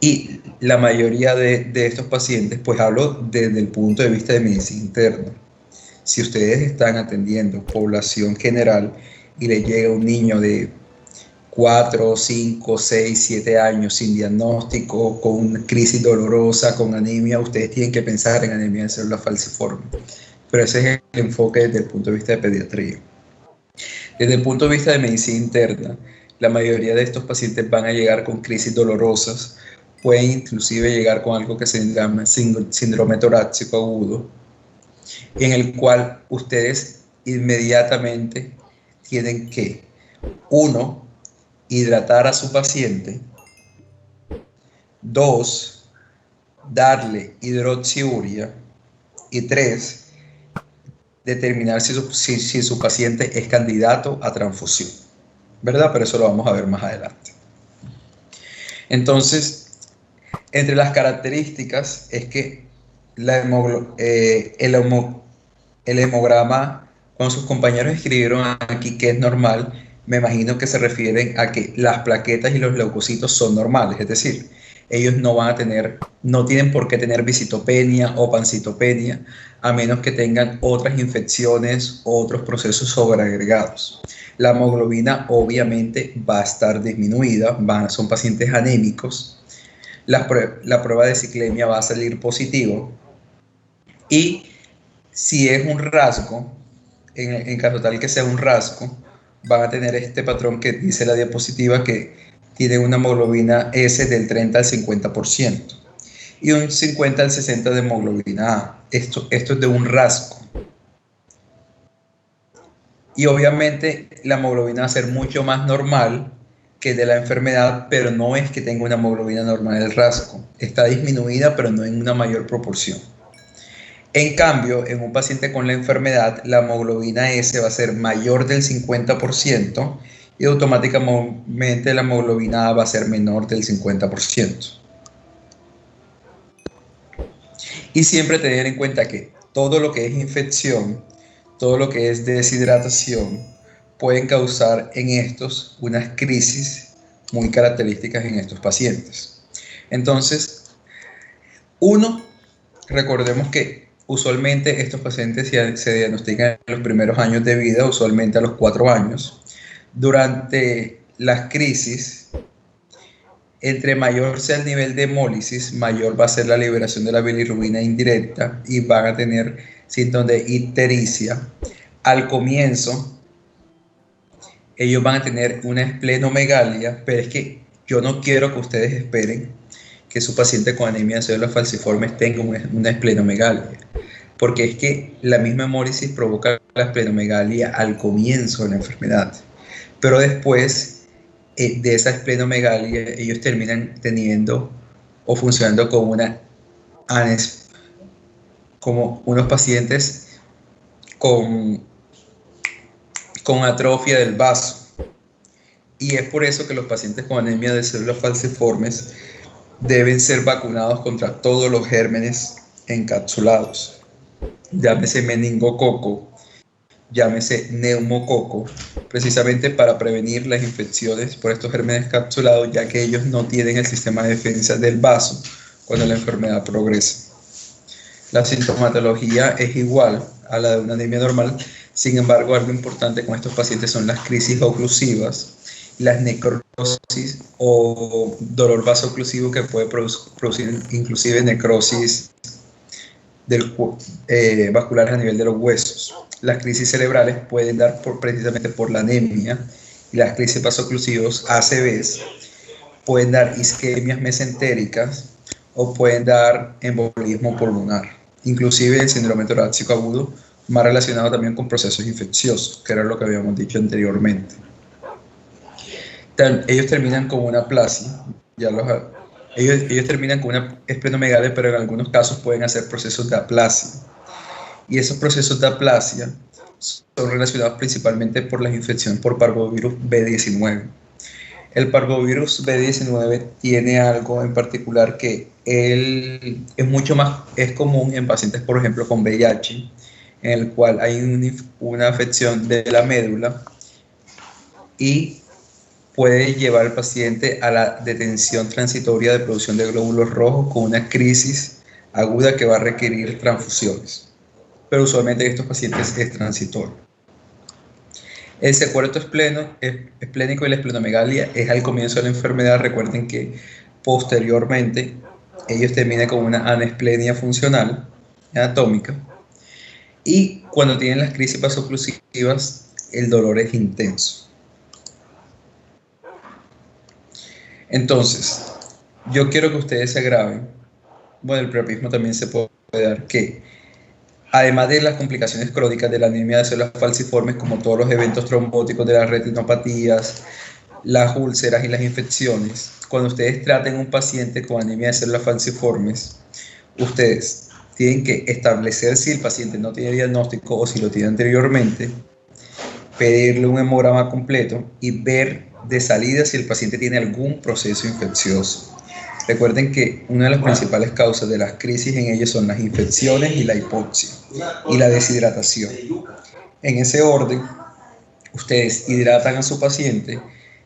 Y la mayoría de estos pacientes, pues hablo desde el punto de vista de medicina interna. Si ustedes están atendiendo población general y le llega un niño de 4, 5, 6, 7 años sin diagnóstico, con una crisis dolorosa, con anemia, ustedes tienen que pensar en anemia de células falciformes. Pero ese es el enfoque desde el punto de vista de pediatría. Desde el punto de vista de medicina interna, la mayoría de estos pacientes van a llegar con crisis dolorosas, pueden inclusive llegar con algo que se llama síndrome torácico agudo, en el cual ustedes inmediatamente tienen que, 1, hidratar a su paciente, 2, darle hidroxiuria, y 3, determinar si su paciente es candidato a transfusión, ¿verdad? Pero eso lo vamos a ver más adelante. Entonces, entre las características es que el hemograma, cuando sus compañeros escribieron aquí que es normal, me imagino que se refieren a que las plaquetas y los leucocitos son normales, es decir, ellos no tienen por qué tener visitopenia o pancitopenia, a menos que tengan otras infecciones o otros procesos sobreagregados. La hemoglobina obviamente va a estar disminuida, son pacientes anémicos, la prueba de ciclemia va a salir positivo, y si es un rasgo, en caso tal que sea un rasgo, van a tener este patrón que dice la diapositiva, que tiene una hemoglobina S del 30 al 50% y un 50 al 60% de hemoglobina A. Esto es de un rasgo. Y obviamente la hemoglobina va a ser mucho más normal que de la enfermedad, pero no es que tenga una hemoglobina normal el rasgo. Está disminuida, pero no en una mayor proporción. En cambio, en un paciente con la enfermedad, la hemoglobina S va a ser mayor del 50% y automáticamente la hemoglobina A va a ser menor del 50%. Y siempre tener en cuenta que todo lo que es infección, todo lo que es deshidratación, pueden causar en estos unas crisis muy características en estos pacientes. Entonces, recordemos que usualmente estos pacientes se diagnostican en los primeros años de vida, usualmente a los 4 años. Durante las crisis, entre mayor sea el nivel de hemólisis, mayor va a ser la liberación de la bilirrubina indirecta y van a tener síntomas de ictericia. Al comienzo, ellos van a tener una esplenomegalia, pero es que yo no quiero que ustedes esperen que su paciente con anemia de células falciformes tenga una esplenomegalia, porque es que la misma hemólisis provoca la esplenomegalia al comienzo de la enfermedad, pero después de esa esplenomegalia ellos terminan teniendo o funcionando como unos pacientes con atrofia del vaso, y es por eso que los pacientes con anemia de células falciformes deben ser vacunados contra todos los gérmenes encapsulados, llámese meningococo, llámese neumococo, precisamente para prevenir las infecciones por estos gérmenes encapsulados, ya que ellos no tienen el sistema de defensa del vaso cuando la enfermedad progresa. La sintomatología es igual a la de una anemia normal, sin embargo, algo importante con estos pacientes son las crisis oclusivas, las necrosis o dolor vasooclusivo que puede producir inclusive necrosis vasculares a nivel de los huesos. Las crisis cerebrales pueden dar precisamente por la anemia, y las crisis vasooclusivos ACVs pueden dar isquemias mesentéricas o pueden dar embolismo pulmonar. Inclusive el síndrome torácico agudo, más relacionado también con procesos infecciosos, que era lo que habíamos dicho anteriormente. Ellos terminan con una aplasia, ellos terminan con una esplenomegalia, pero en algunos casos pueden hacer procesos de aplasia. Y esos procesos de aplasia son relacionados principalmente por la infección por parvovirus B19. El parvovirus B19 tiene algo en particular que él es mucho más, es común en pacientes, por ejemplo, con VIH, en el cual hay una afección de la médula y puede llevar al paciente a la detención transitoria de producción de glóbulos rojos con una crisis aguda que va a requerir transfusiones. Pero usualmente en estos pacientes es transitorio. El secuestro esplénico y la esplenomegalia es al comienzo de la enfermedad. Recuerden que posteriormente ellos terminan con una anesplenia funcional anatómica y cuando tienen las crisis vasoclusivas el dolor es intenso. Entonces, yo quiero que ustedes se graben, bueno, el priapismo también se puede dar, que además de las complicaciones crónicas de la anemia de células falciformes, como todos los eventos trombóticos de las retinopatías, las úlceras y las infecciones, cuando ustedes traten a un paciente con anemia de células falciformes, ustedes tienen que establecer si el paciente no tiene diagnóstico o si lo tiene anteriormente, pedirle un hemograma completo y ver de salida si el paciente tiene algún proceso infeccioso. Recuerden que una de las principales causas de las crisis en ellos son las infecciones y la hipoxia y la deshidratación. En ese orden, ustedes hidratan a su paciente,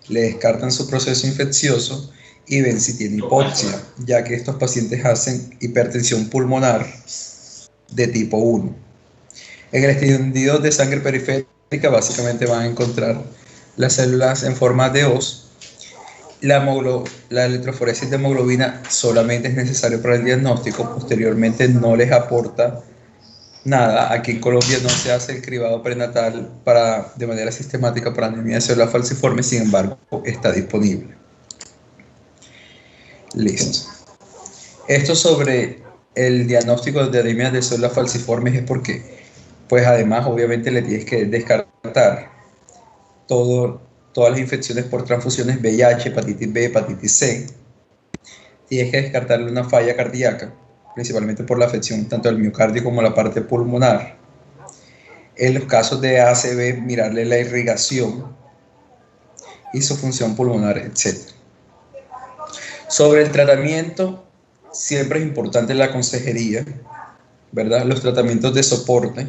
le descartan su proceso infeccioso y ven si tiene hipoxia, ya que estos pacientes hacen hipertensión pulmonar de tipo 1. En el extendido de sangre periférica básicamente van a encontrar las células en forma de hoz. La electroforesis de hemoglobina solamente es necesario para el diagnóstico, posteriormente no les aporta nada. Aquí en Colombia no se hace el cribado prenatal de manera sistemática para anemia de células falciformes, sin embargo está disponible. Listo. Esto sobre el diagnóstico de anemia de células falciformes es porque, pues además obviamente le tienes que descartar todas las infecciones por transfusiones, VIH, hepatitis B, hepatitis C. Tienes que descartarle una falla cardíaca, principalmente por la afección tanto del miocardio como la parte pulmonar. En los casos de ACV, mirarle la irrigación y su función pulmonar, etc. Sobre el tratamiento, siempre es importante la consejería, ¿verdad? Los tratamientos de soporte,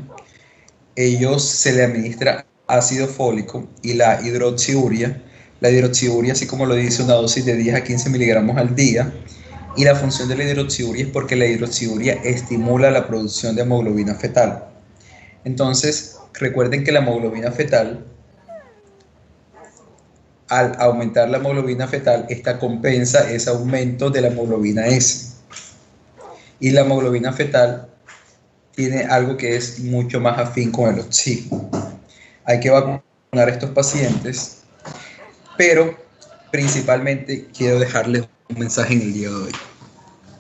ellos se le administra ácido fólico y la hidroxiuria. La hidroxiuria, así como lo dice, una dosis de 10 a 15 miligramos al día. Y la función de la hidroxiuria es porque la hidroxiuria estimula la producción de hemoglobina fetal. Entonces, recuerden que la hemoglobina fetal, al aumentar la hemoglobina fetal, esta compensa ese aumento de la hemoglobina S. Y la hemoglobina fetal tiene algo que es mucho más afín con el oxígeno. Hay que vacunar a estos pacientes, pero principalmente quiero dejarles un mensaje en el día de hoy.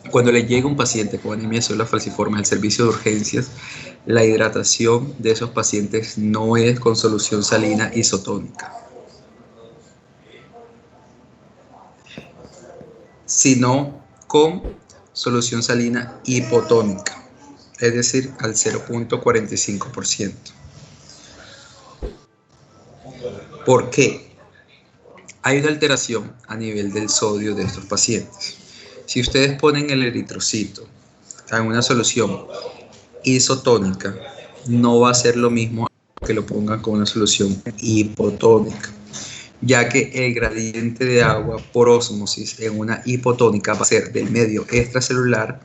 Cuando le llega un paciente con anemia de células falciformes al servicio de urgencias, la hidratación de esos pacientes no es con solución salina isotónica, sino con solución salina hipotónica, es decir, al 0.45%. ¿Por qué? Hay una alteración a nivel del sodio de estos pacientes. Si ustedes ponen el eritrocito en una solución isotónica, no va a ser lo mismo que lo pongan con una solución hipotónica, ya que el gradiente de agua por ósmosis en una hipotónica va a ser del medio extracelular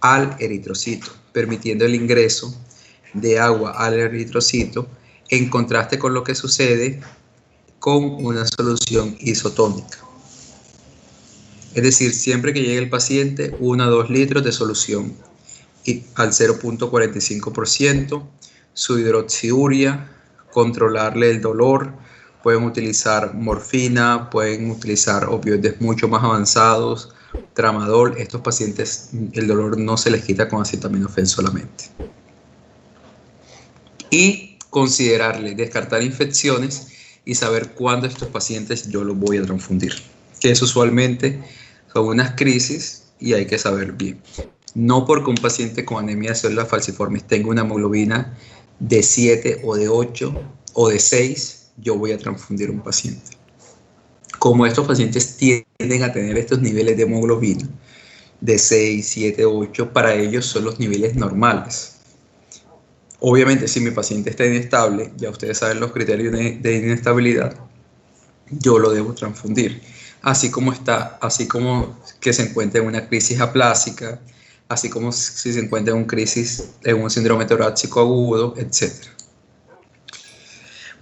al eritrocito, permitiendo el ingreso de agua al eritrocito, en contraste con lo que sucede con una solución isotónica. Es decir, siempre que llegue el paciente, 1 a 2 litros de solución y al 0.45%, su hidroxiuria, controlarle el dolor, pueden utilizar morfina, pueden utilizar opioides mucho más avanzados, tramadol. Estos pacientes el dolor no se les quita con acetaminofén solamente. Y considerarle, descartar infecciones y saber cuándo estos pacientes yo los voy a transfundir, que es usualmente son unas crisis y hay que saber bien. No porque un paciente con anemia de células falciformes tenga una hemoglobina de 7 o de 8 o de 6, yo voy a transfundir un paciente. como estos pacientes tienden a tener estos niveles de hemoglobina de 6, 7, 8, para ellos son los niveles normales. Obviamente, si mi paciente está inestable, ya ustedes saben los criterios de inestabilidad, yo lo debo transfundir. Así como que se encuentra en una crisis aplásica, así como si se encuentra en un síndrome torácico agudo, etc.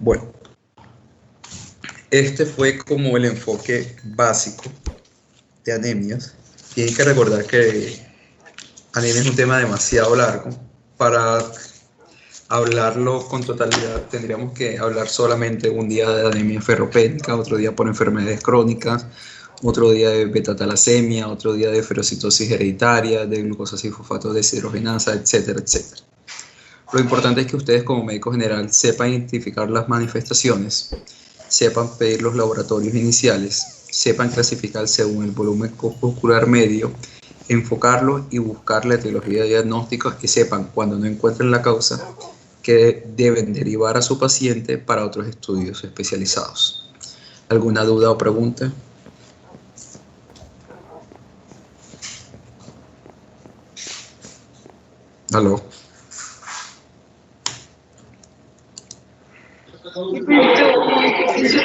Bueno, este fue como el enfoque básico de anemias. Tienen que recordar que anemia es un tema demasiado largo. Para hablarlo con totalidad tendríamos que hablar solamente un día de anemia ferropénica, otro día por enfermedades crónicas, otro día de beta-talasemia, otro día de ferocitosis hereditaria, de glucosa fosfato deshidrogenasa, etcétera, etcétera. Lo importante es que ustedes como médico general sepan identificar las manifestaciones, sepan pedir los laboratorios iniciales, sepan clasificar según el volumen corporal medio, enfocarlo y buscar la etiología de diagnóstico, y sepan cuando no encuentren la causa que deben derivar a su paciente para otros estudios especializados. ¿Alguna duda o pregunta? ¿Aló?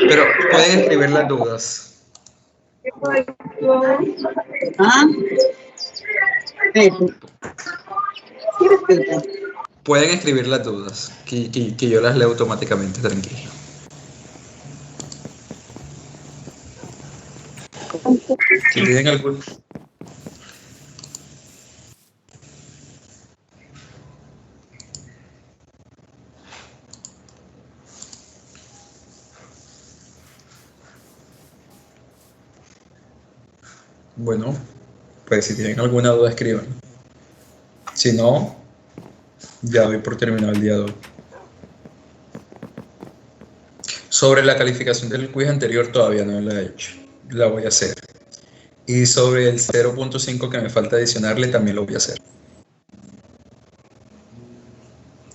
Pero pueden escribir las dudas. Pueden escribir las dudas, que yo las leo automáticamente, tranquilo. Si tienen algún... Bueno, pues si tienen alguna duda, escriban. Si no, ya doy por terminado el día de hoy. Sobre la calificación del quiz anterior todavía no la he hecho. La voy a hacer. Y sobre el 0.5 que me falta adicionarle también lo voy a hacer.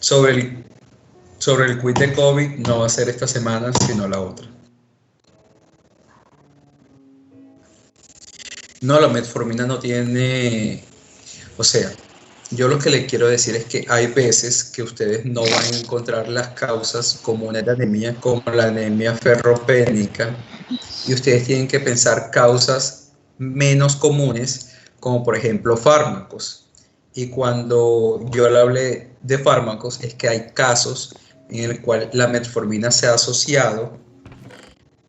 Sobre el quiz de COVID no va a ser esta semana, sino la otra. No, la metformina no tiene... O sea, yo lo que les quiero decir es que hay veces que ustedes no van a encontrar las causas comunes de anemia, como la anemia ferropénica, y ustedes tienen que pensar causas menos comunes, como por ejemplo fármacos. Y cuando yo le hablé de fármacos, es que hay casos en el cual la metformina se ha asociado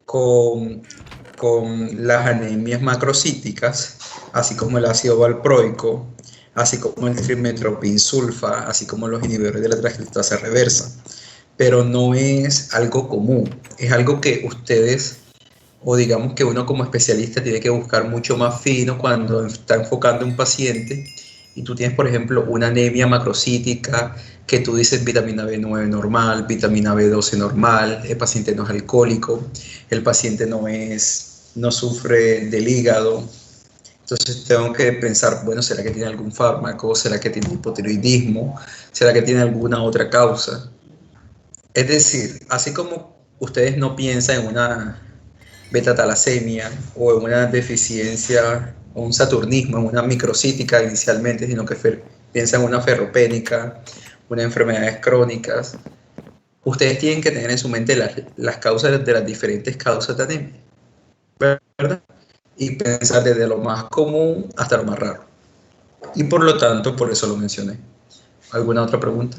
con las anemias macrocíticas, así como el ácido valproico, así como el trimmetoprim-sulfa, así como los inhibidores de la transcriptasa reversa. Pero no es algo común, es algo que ustedes, o digamos que uno como especialista tiene que buscar mucho más fino cuando está enfocando a un paciente y tú tienes, por ejemplo, una anemia macrocítica que tú dices vitamina B9 normal, vitamina B12 normal, el paciente no es alcohólico, el paciente no sufre del hígado. Entonces tengo que pensar, bueno, ¿será que tiene algún fármaco? ¿Será que tiene hipotiroidismo? ¿Será que tiene alguna otra causa? Es decir, así como ustedes no piensan en una beta-talasemia o en una deficiencia o un saturnismo, en una microcítica inicialmente, sino que piensan en una ferropénica, unas enfermedades crónicas, ustedes tienen que tener en su mente las causas de las diferentes causas de anemia, ¿verdad? Y pensar desde lo más común hasta lo más raro. Y por lo tanto, por eso lo mencioné. ¿Alguna otra pregunta?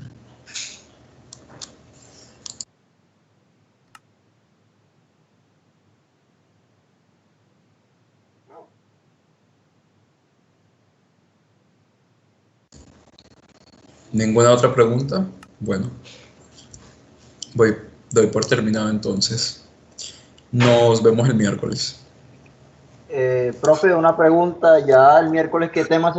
¿Ninguna otra pregunta? Bueno, doy por terminado entonces. Nos vemos el miércoles. Profe, una pregunta, ya el miércoles, ¿qué tema se va